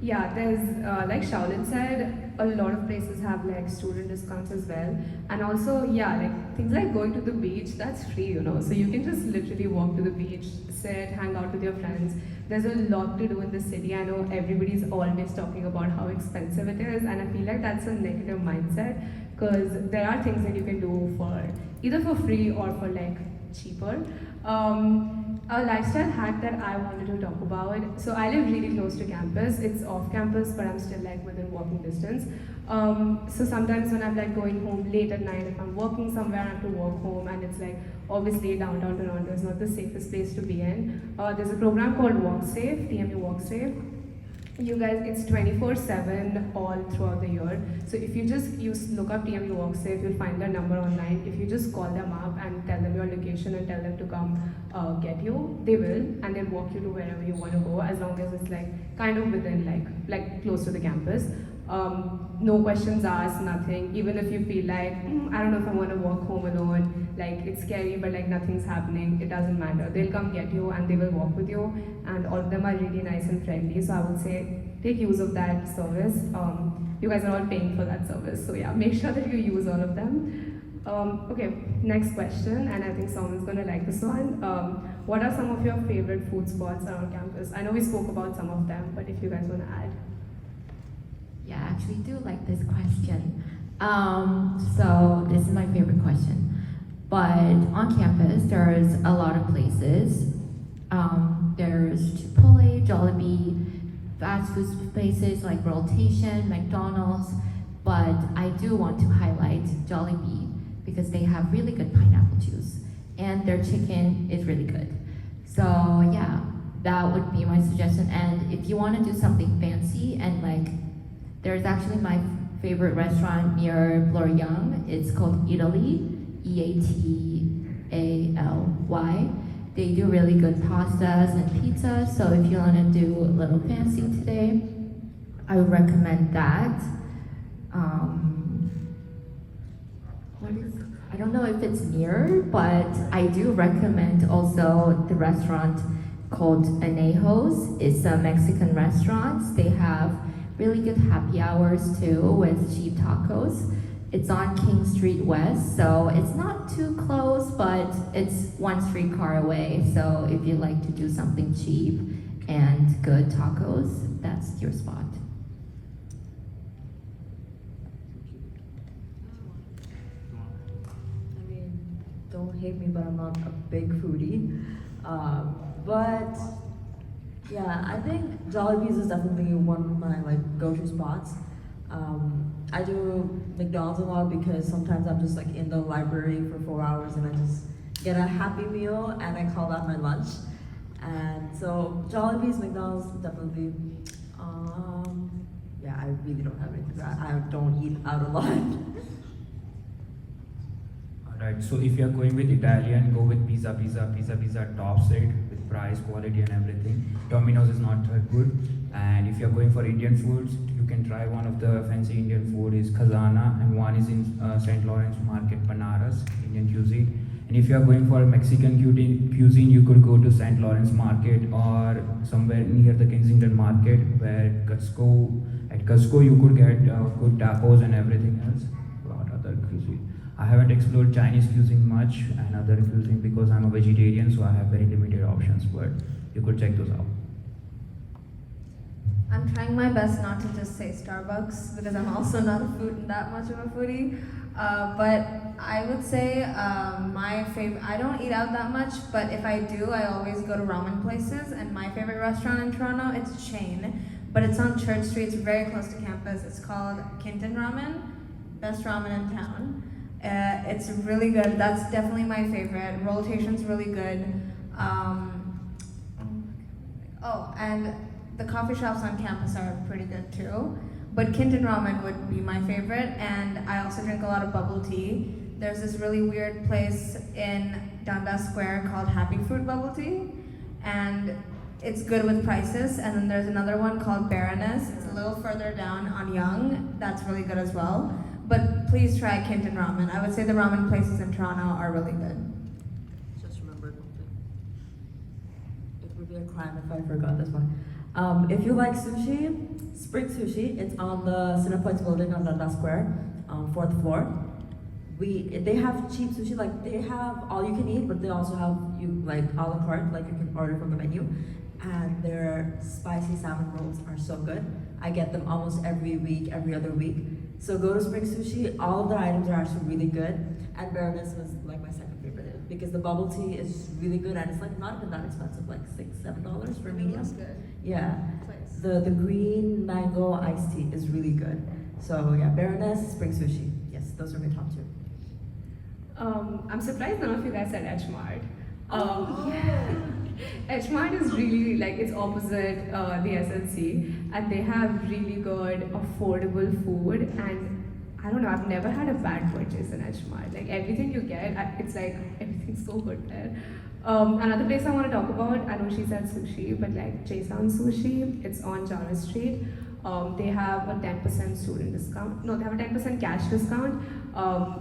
Yeah, there's like Shaolin said, a lot of places have like student discounts as well, and also yeah, like things like going to the beach, that's free, you know. So you can just literally walk to the beach, sit, hang out with your friends. There's a lot to do in the city. I know everybody's always talking about how expensive it is, and I feel like that's a negative mindset, because there are things that you can do for either for free or for like cheaper. A lifestyle hack that I wanted to talk about. So I live really close to campus. It's off campus, but I'm still like within walking distance. So sometimes when I'm like going home late at night, if I'm working somewhere, I have to walk home, and it's like obviously downtown Toronto is not the safest place to be in. There's a program called Walk Safe, TMU Walk Safe. You guys, it's 24/7 all throughout the year. So if you just look up TMU Walk Safe, you'll find their number online. If you just call them up and tell them your location and tell them to come get you, they will, and they'll walk you to wherever you want to go, as long as it's like kind of within like close to the campus. No questions asked, nothing. Even if you feel like, I don't know if I want to walk home alone, like it's scary, but like nothing's happening, it doesn't matter. They'll come get you and they will walk with you, and all of them are really nice and friendly. So I would say take use of that service. You guys are all paying for that service, so yeah, make sure that you use all of them. Okay, next question, and I think someone's gonna like this one. What are some of your favorite food spots around campus? I know we spoke about some of them, but if you guys wanna add. Yeah, I actually do like this question. So this is my favorite question. But on campus, there's a lot of places. There's Chipotle, Jollibee, fast food places like Rotation, McDonald's. But I do want to highlight Jollibee because they have really good pineapple juice, and their chicken is really good. So yeah, that would be my suggestion. And if you want to do something fancy and like, there's actually my favorite restaurant near Bloor-Yonge. It's called Italy, Eataly. They do really good pastas and pizzas, so if you want to do a little fancy today, I would recommend that. I don't know if it's near, but I do recommend also the restaurant called Anejos. It's a Mexican restaurant. They have really good happy hours too with cheap tacos. It's on King Street West, so it's not too close, but it's one streetcar away. So if you like to do something cheap and good tacos, that's your spot. I mean, don't hate me, but I'm not a big foodie. But yeah, I think Jollibee's is definitely one of my like go-to spots. I do McDonald's a lot because sometimes I'm just like in the library for 4 hours and I just get a Happy Meal and I call that my lunch. And so Jollibee's, McDonald's, definitely. Yeah, I really don't have anything. I don't eat out a lot. Alright, so if you're going with Italian, go with pizza, top set with price, quality, and everything. Domino's is not that good. And if you're going for Indian foods, you can try one of the fancy Indian food is Khazana, and one is in St. Lawrence Market, Banaras, Indian cuisine. And if you are going for Mexican cuisine, you could go to St. Lawrence Market or somewhere near the Kensington Market, where at Cusco you could get good tacos and everything else. What other cuisine? I haven't explored Chinese cuisine much and other cuisine because I'm a vegetarian, so I have very limited options, but you could check those out. I'm trying my best not to just say Starbucks because I'm also not that much of a foodie. But I would say my favorite. I don't eat out that much, but if I do, I always go to ramen places. And my favorite restaurant in Toronto, it's a chain, but it's on Church Street. It's very close to campus. It's called Kinton Ramen, best ramen in town. It's really good. That's definitely my favorite. Rotation's really good. And the coffee shops on campus are pretty good too. But Kinton Ramen would be my favorite, and I also drink a lot of bubble tea. There's this really weird place in Dundas Square called Happy Fruit Bubble Tea, and it's good with prices. And then there's another one called Baroness. It's a little further down on Yonge. That's really good as well. But please try Kinton Ramen. I would say the ramen places in Toronto are really good. Just remembered one thing. It would be a crime if I forgot this one. If you like sushi, Spring Sushi, it's on the Cineplex building on Dundas Square, 4th floor. They have cheap sushi, like they have all you can eat, but they also have you like a la carte, like you can order from the menu. And their spicy salmon rolls are so good. I get them almost every week, every other week. So go to Spring Sushi. All of the items are actually really good. And Baroness was like my second favorite because the bubble tea is really good and it's like not even that expensive, like $6-7 for medium. That's good. Yeah. Place. The green mango iced tea is really good. So yeah, Baroness, Spring Sushi. Yes, those are my top two. I'm surprised none of you guys said Edgemart. Edgemart is really like it's opposite the SLC, and they have really good affordable food. And I don't know, I've never had a bad purchase in Edgemart. Like everything you get, it's like everything's so good there. Another place I want to talk about, I know she said sushi, but like Jason Sushi, it's on Jarvis Street. They have a 10% student discount. No, they have a 10% cash discount.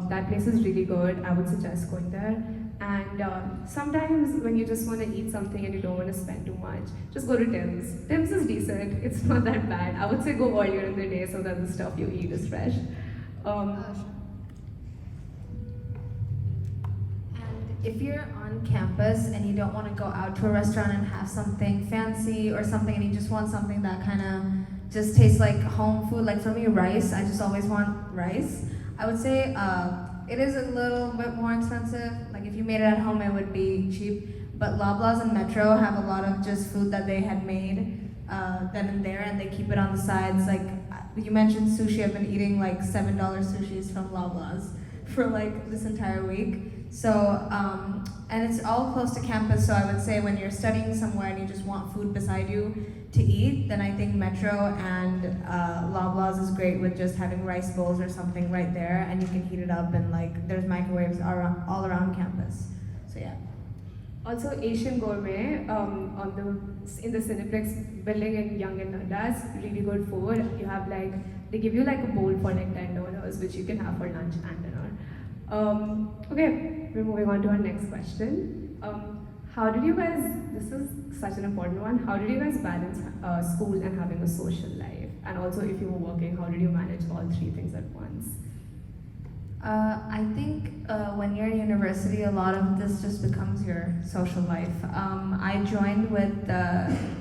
That place is really good. I would suggest going there. And sometimes when you just want to eat something and you don't want to spend too much, just go to Tim's. Tim's is decent. It's not that bad. I would say go earlier in the day so that the stuff you eat is fresh. If you're on campus and you don't want to go out to a restaurant and have something fancy or something and you just want something that kind of just tastes like home food, like for me, rice, I just always want rice. I would say it is a little bit more expensive. Like if you made it at home, it would be cheap. But Loblaws and Metro have a lot of just food that they had made then and there, and they keep it on the sides. Like you mentioned sushi, I've been eating like $7 sushis from Loblaws for like this entire week. So, and it's all close to campus, so I would say when you're studying somewhere and you just want food beside you to eat, then I think Metro and Loblaws is great with just having rice bowls or something right there, and you can heat it up, and like there's microwaves all around campus. So yeah. Also, Asian Gourmet in the Cineplex building in Yonge and Dundas, really good food. You have like, they give you like a bowl for like $10, which you can have for lunch and dinner. Okay, we're moving on to our next question. How did you guys, this is such an important one, how did you guys balance school and having a social life? And also if you were working, how did you manage all three things at once? I think when you're in university, a lot of this just becomes your social life. I joined with,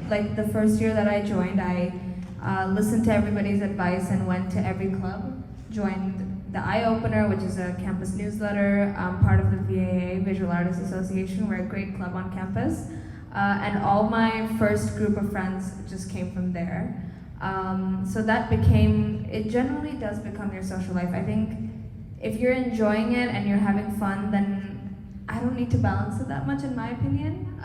like the first year that I joined, I listened to everybody's advice and went to every club, joined the Eye Opener, which is a campus newsletter, part of the VAA, Visual Artists Association. We're a great club on campus. And all my first group of friends just came from there. So that became, it generally does become your social life. I think if you're enjoying it and you're having fun, then I don't need to balance it that much in my opinion.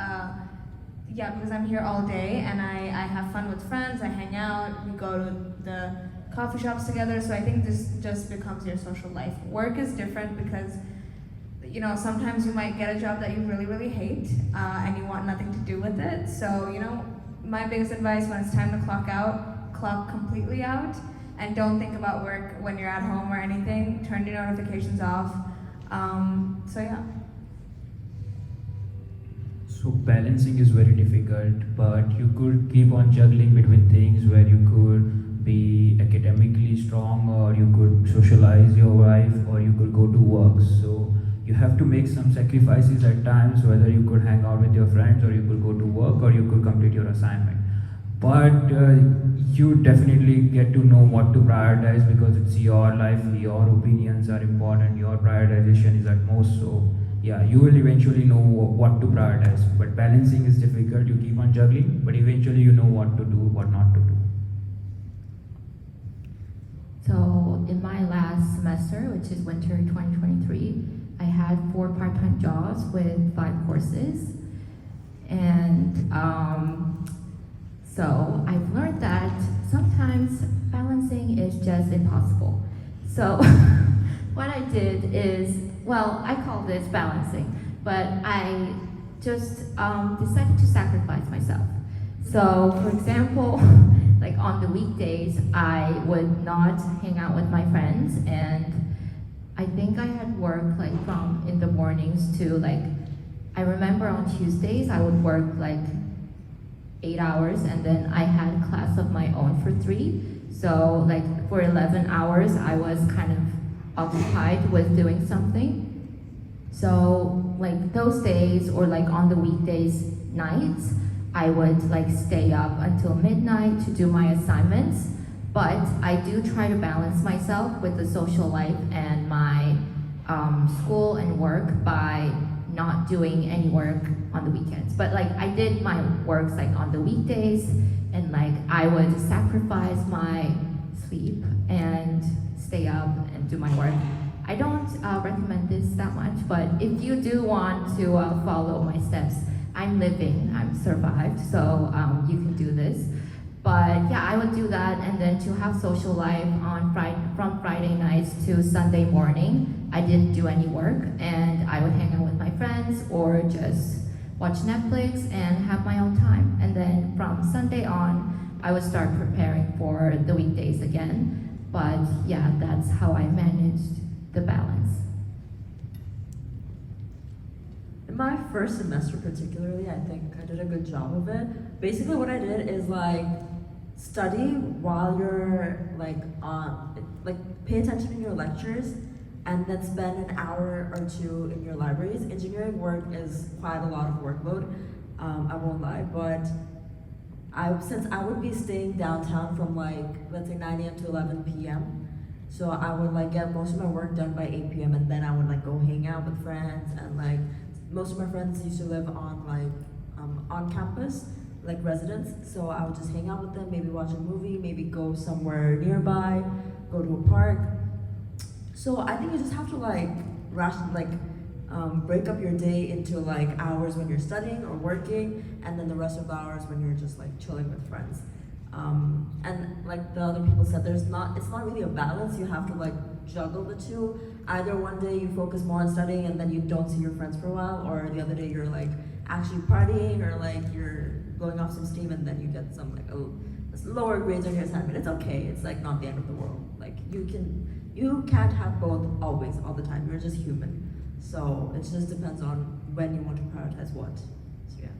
yeah, because I'm here all day and I have fun with friends, I hang out, we go to the coffee shops together, so I think this just becomes your social life. Work is different because, you know, sometimes you might get a job that you really, really hate and you want nothing to do with it. So, you know, my biggest advice when it's time to clock out, clock completely out and don't think about work when you're at home or anything. Turn your notifications off. So yeah. So balancing is very difficult, but you could keep on juggling between things where you could be academically strong, or you could socialize your life, or you could go to work. So you have to make some sacrifices at times, whether you could hang out with your friends, or you could go to work, or you could complete your assignment. But you definitely get to know what to prioritize, because it's your life, your opinions are important, your prioritization is at most. So yeah, you will eventually know what to prioritize. But balancing is difficult. You keep on juggling, but eventually you know what to do, what not to do. So in my last semester, which is winter 2023, I had 4 part-time jobs with 5 courses. And so I've learned that sometimes balancing is just impossible. So what I did is, well, I call this balancing, but I just decided to sacrifice myself. So for example, like on the weekdays, I would not hang out with my friends, and I think I had work like from in the mornings to like, I remember on Tuesdays I would work like 8 hours, and then I had class of my own for 3. So like for 11 hours I was kind of occupied with doing something. So like those days, or like on the weekdays nights, I would like stay up until midnight to do my assignments. But I do try to balance myself with the social life and my school and work by not doing any work on the weekends. But like I did my works like on the weekdays, and like I would sacrifice my sleep and stay up and do my work. I don't recommend this that much, but if you do want to follow my steps, I'm living, I'm survived, so you can do this. But yeah, I would do that, and then to have social life on from Friday nights to Sunday morning, I didn't do any work, and I would hang out with my friends or just watch Netflix and have my own time. And then from Sunday on, I would start preparing for the weekdays again. But yeah, that's how I managed the balance. In my first semester particularly, I think I did a good job of it. Basically what I did is like study while you're like pay attention in your lectures, and then spend an hour or 2 in your libraries. Engineering work is quite a lot of workload, I won't lie, but since I would be staying downtown from like, let's say 9 a.m. to 11 p.m., so I would like get most of my work done by 8 p.m. and then I would like go hang out with friends, and like most of my friends used to live on like on campus, like residents, so I would just hang out with them, maybe watch a movie, maybe go somewhere nearby, go to a park. So I think you just have to like break up your day into like hours when you're studying or working, and then the rest of the hours when you're just like chilling with friends. And like the other people said, it's not really a balance. You have to like juggle the two. Either one day you focus more on studying and then you don't see your friends for a while, or the other day you're like actually partying, or like you're blowing off some steam and then you get some like lower grades on your assignment. It's okay. It's like not the end of the world. Like you can't have both always, all the time. You're just human. So it just depends on when you want to prioritize what. So yeah.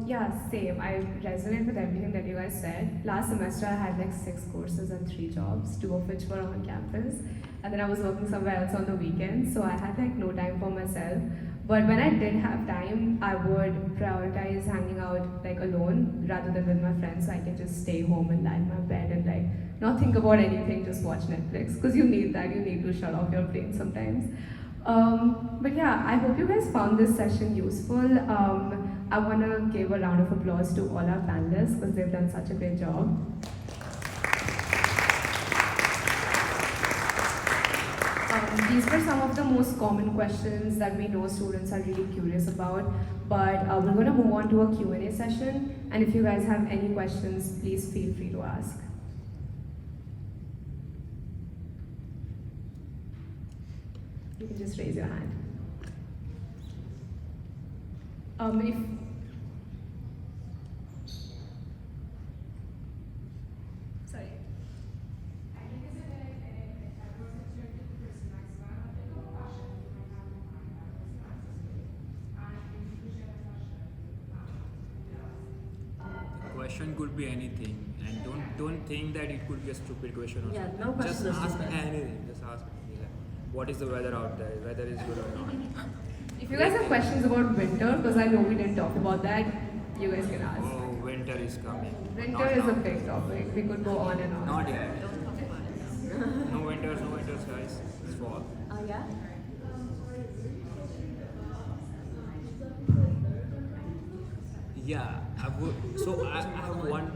Yeah, same. I resonate with everything that you guys said. Last semester I had like 6 courses and 3 jobs, 2 of which were on campus. And then I was working somewhere else on the weekends, so I had like no time for myself. But when I did have time, I would prioritize hanging out like alone rather than with my friends, so I can just stay home and lie in my bed and like not think about anything, just watch Netflix. Because you need that, you need to shut off your brain sometimes. But yeah, I hope you guys found this session useful. I want to give a round of applause to all our panelists because they've done such a great job. These were some of the most common questions that we know students are really curious about. But we're going to move on to a Q&A session. And if you guys have any questions, please feel free to ask. You can just raise your hand. If sorry. Question could be anything, and don't think that it could be a stupid question or Yeah, something. no question Just is ask stupid. anything. Just ask anything. Like, what is the weather out there? Weather is good or not? If you guys have questions about winter, because I know we didn't talk about that, you guys can ask. Oh, winter is coming. Winter Not is a now. big topic. We could go on and on. Not yet. No winters, guys. It's fall. Oh yeah? Yeah, I would. So I have one.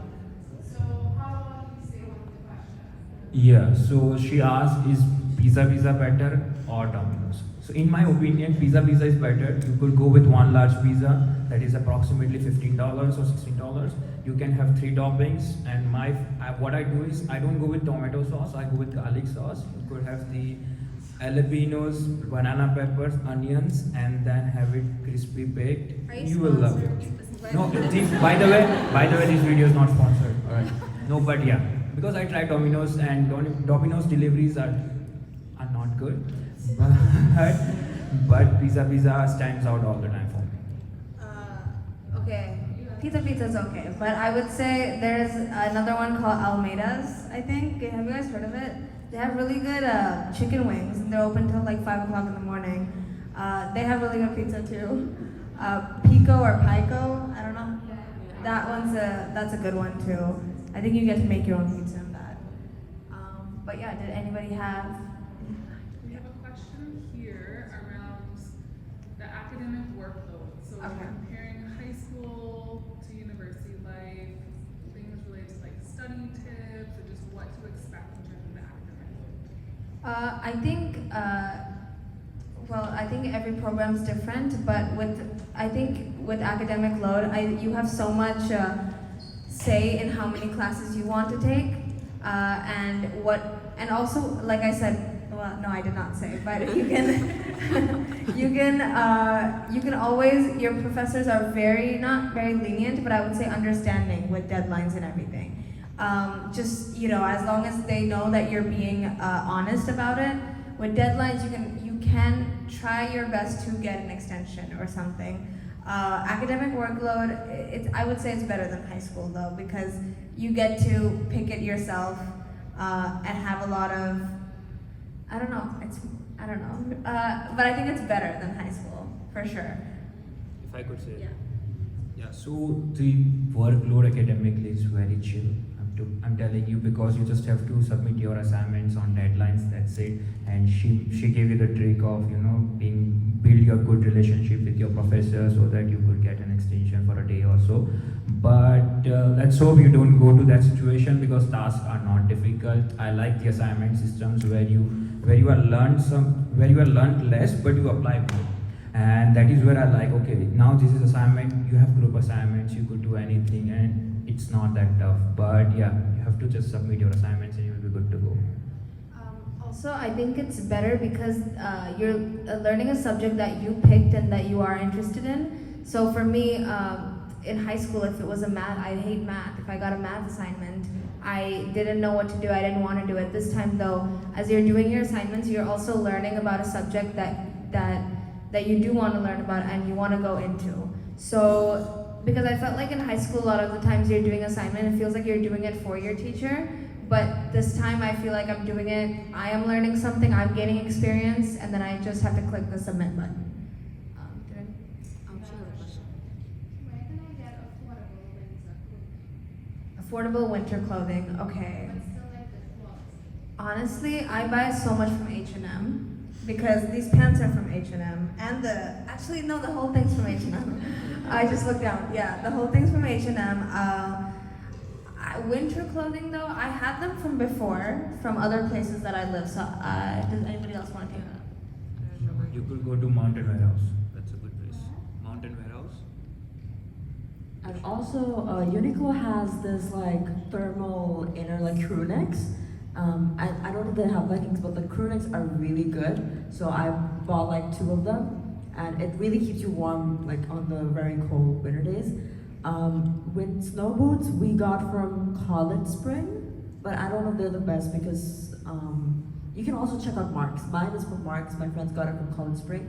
Yeah, so she asked, is Pizza better or Domino's? So in my opinion, Pizza is better. You could go with one large pizza that is approximately $15 or $16. You can have 3 toppings, and what I do is I don't go with tomato sauce. I go with garlic sauce. You could have the jalapenos, banana peppers, onions, and then have it crispy baked. Are you will love it. sponsored? No, by the way, this video is not sponsored. Alright. No, but yeah, because I tried Domino's and Domino's deliveries are not good, but pizza stands out all the time for me. Okay, pizza's okay, but I would say there's another one called Almeida's, I think. Have you guys heard of it? They have really good chicken wings, and they're open till like 5 o'clock in the morning. They have really good pizza too. Pico or Pico, I don't know. That's a good one too. I think you get to make your own pizza in that. But yeah, did anybody have? We have a question here around the academic workload. So Okay. comparing high school to university life, things related to like study tips or just what to expect in terms of the academic load. I think, I think every program's different, but I think with academic load, you have so much say in how many classes you want to take, and also, like I said, well, no, I did not say, but you can, you can always, your professors are not very lenient, but I would say understanding with deadlines and everything. Just, as long as they know that you're being honest about it, with deadlines, you can try your best to get an extension or something. Academic workload, I would say it's better than high school though, because you get to pick it yourself and have a lot of, I don't know, but I think it's better than high school, for sure. If I could say. Yeah. Yeah, so the workload academically is very chill. I'm telling you, because you just have to submit your assignments on deadlines, that's it. And she gave you the trick of, build your good relationship with your professor so that you could get an extension for a day or so. But let's hope you don't go to that situation, because tasks are not difficult. I like the assignment systems where you are learned less, but you apply more. And that is where I like, okay, now this is assignment, you have group assignments, you could do anything, and it's not that tough. But yeah, you have to just submit your assignments and you will be good to go. Also, I think it's better because you're learning a subject that you picked and that you are interested in. So for me, in high school, if it was a math, I'd hate math. If I got a math assignment, I didn't know what to do, I didn't want to do it. This time though, as you're doing your assignments, you're also learning about a subject that you do want to learn about and you want to go into. So, because I felt like in high school, a lot of the times you're doing assignment, it feels like you're doing it for your teacher. But this time I feel like I'm doing it, I am learning something, I'm gaining experience, and then I just have to click the submit button. Where can I get Affordable winter clothing, okay. Honestly, I buy so much from H&M because these pants are from H&M and the whole thing's from H&M. I just looked down. Yeah, the whole thing's from H&M. winter clothing though, I had them from before, from other places that I live. So does anybody else want to do that? You could go to Mountain Warehouse. That's a good place. Mountain Warehouse. And also, Uniqlo has this like thermal inner like crew necks. I don't know if they have leggings, but the crew necks are really good. So I bought like 2 of them, and it really keeps you warm like on the very cold winter days. With snow boots, we got from College Spring, but I don't know if they're the best because you can also check out Marks. Mine is from Marks. My friends got it from College Spring.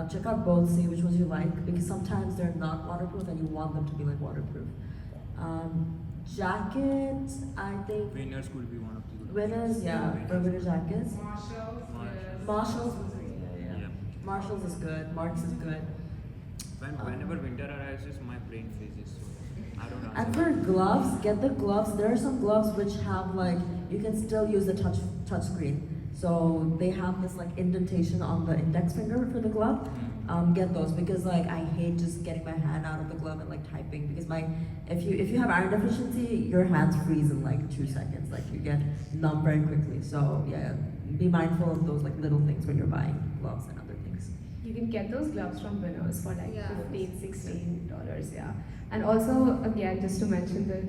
Check out both, see which ones you like, because sometimes they're not waterproof and you want them to be like waterproof. Jackets, I think. Winners could be one of the good Winners, yeah, for winter jackets. Marshalls. Marshalls, Yeah. Marshalls is good. Marks is good. Whenever winter arrives, my brain freezes. So I don't know. And for gloves, get the gloves. There are some gloves which have like you can still use the touch screen. So they have this like indentation on the index finger for the glove. Get those because like I hate just getting my hand out of the glove and like typing because if you have iron deficiency, your hands freeze in like 2 seconds. Like you get numb very quickly. So yeah, be mindful of those like little things when you're buying gloves and other things. You can get those gloves from Winners for like Yeah. $15-16, yeah. And also, again, just to mention the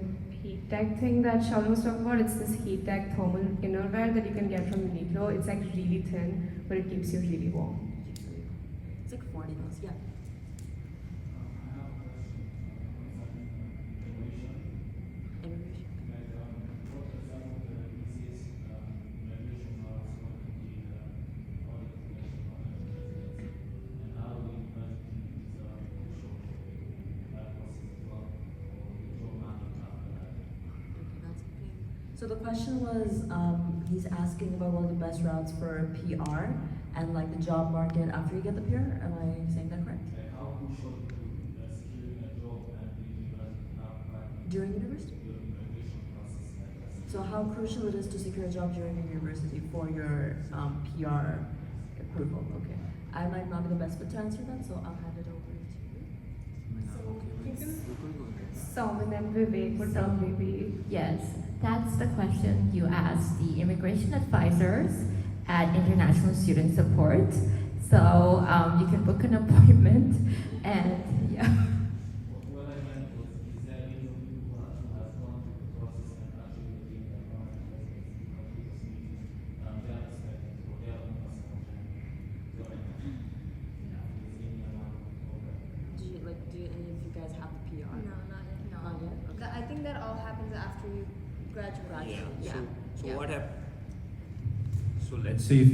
heat tech thing that Shaolin was talking about, it's this heat tech thermal innerwear that you can get from Uniqlo. It's like really thin, but it keeps you really warm. It's like $40, yeah. Immigration. So the question was, he's asking about what are the best routes for PR and like the job market after you get the PR. Am I saying that correct? During university? So how crucial it is to secure a job during university for your PR approval? Okay. I might not be the best fit to answer that, so I'll hand it over to you. Someone and Vivek would probably be. Yes, that's the question you asked the immigration advisors at International Student Support. So you can book an appointment and yeah. What I meant was, is there any people who has gone through the process and actually been their current residence in previous meetings, their perspective or their own personal journey? So, is any amount of Do any of you guys have the PR? No, not yet. Not yet? Okay. I think that all happens after you graduate. Yeah. So Yeah. what happened? So let's say if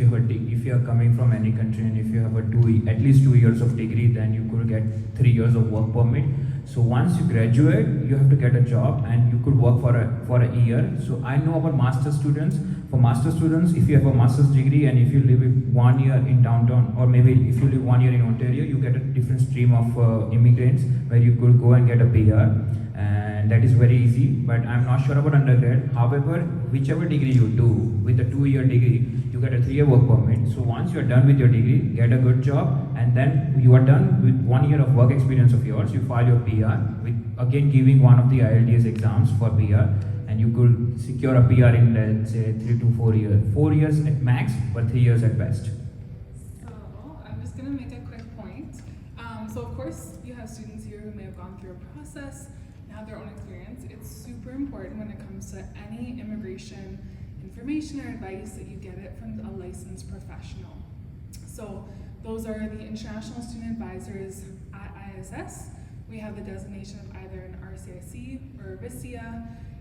you are coming from any country and if you have at least 2 years of degree, then you could get 3 years of work permit. So once you graduate, you have to get a job and you could work for a year. So I know about master students. For master students, if you have a master's degree and if you live 1 year in downtown, or maybe if you live 1 year in Ontario, you get a different stream of immigrants where you could go and get a PR. And that is very easy, but I'm not sure about undergrad. However, whichever degree you do, with a 2-year degree, you get a 3-year work permit. So once you're done with your degree, get a good job, and then you are done with 1 year of work experience of yours, you file your PR, with again giving one of the IELTS exams for PR, and you could secure a PR in, let's say, 3 to 4 years. 4 years at max, but 3 years at best. So I'm just going to make a quick point. So of course, you have students here who may have gone through a process and have their own experience. It's super important when it comes to any immigration information or advice that you get it from a licensed professional. So those are the International Student Advisors at ISS. We have the designation of either an RCIC or a VISIA.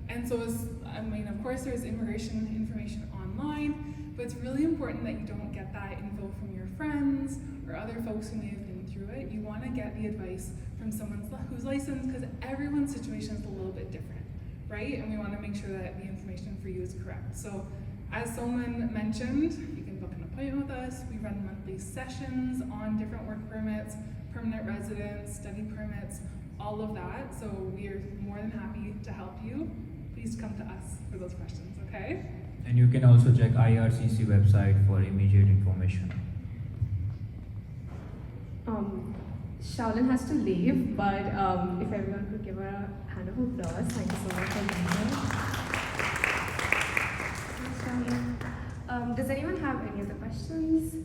And so, of course, there's immigration information online, but it's really important that you don't get that info from your friends or other folks who may have been through it. You want to get the advice from someone who's licensed, because everyone's situation is a little bit different, right? And we want to make sure that the information for you is correct. So, as someone mentioned, you can book an appointment with us. We run monthly sessions on different work permits, permanent residence, study permits, all of that. So we are more than happy to help you. Please come to us for those questions, okay? And you can also check IRCC website for immediate information. Shaolin has to leave, but if everyone could give her a hand of applause, thank you so much for being here. questions?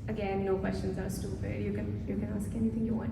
Again, no questions are stupid. You can ask anything you want.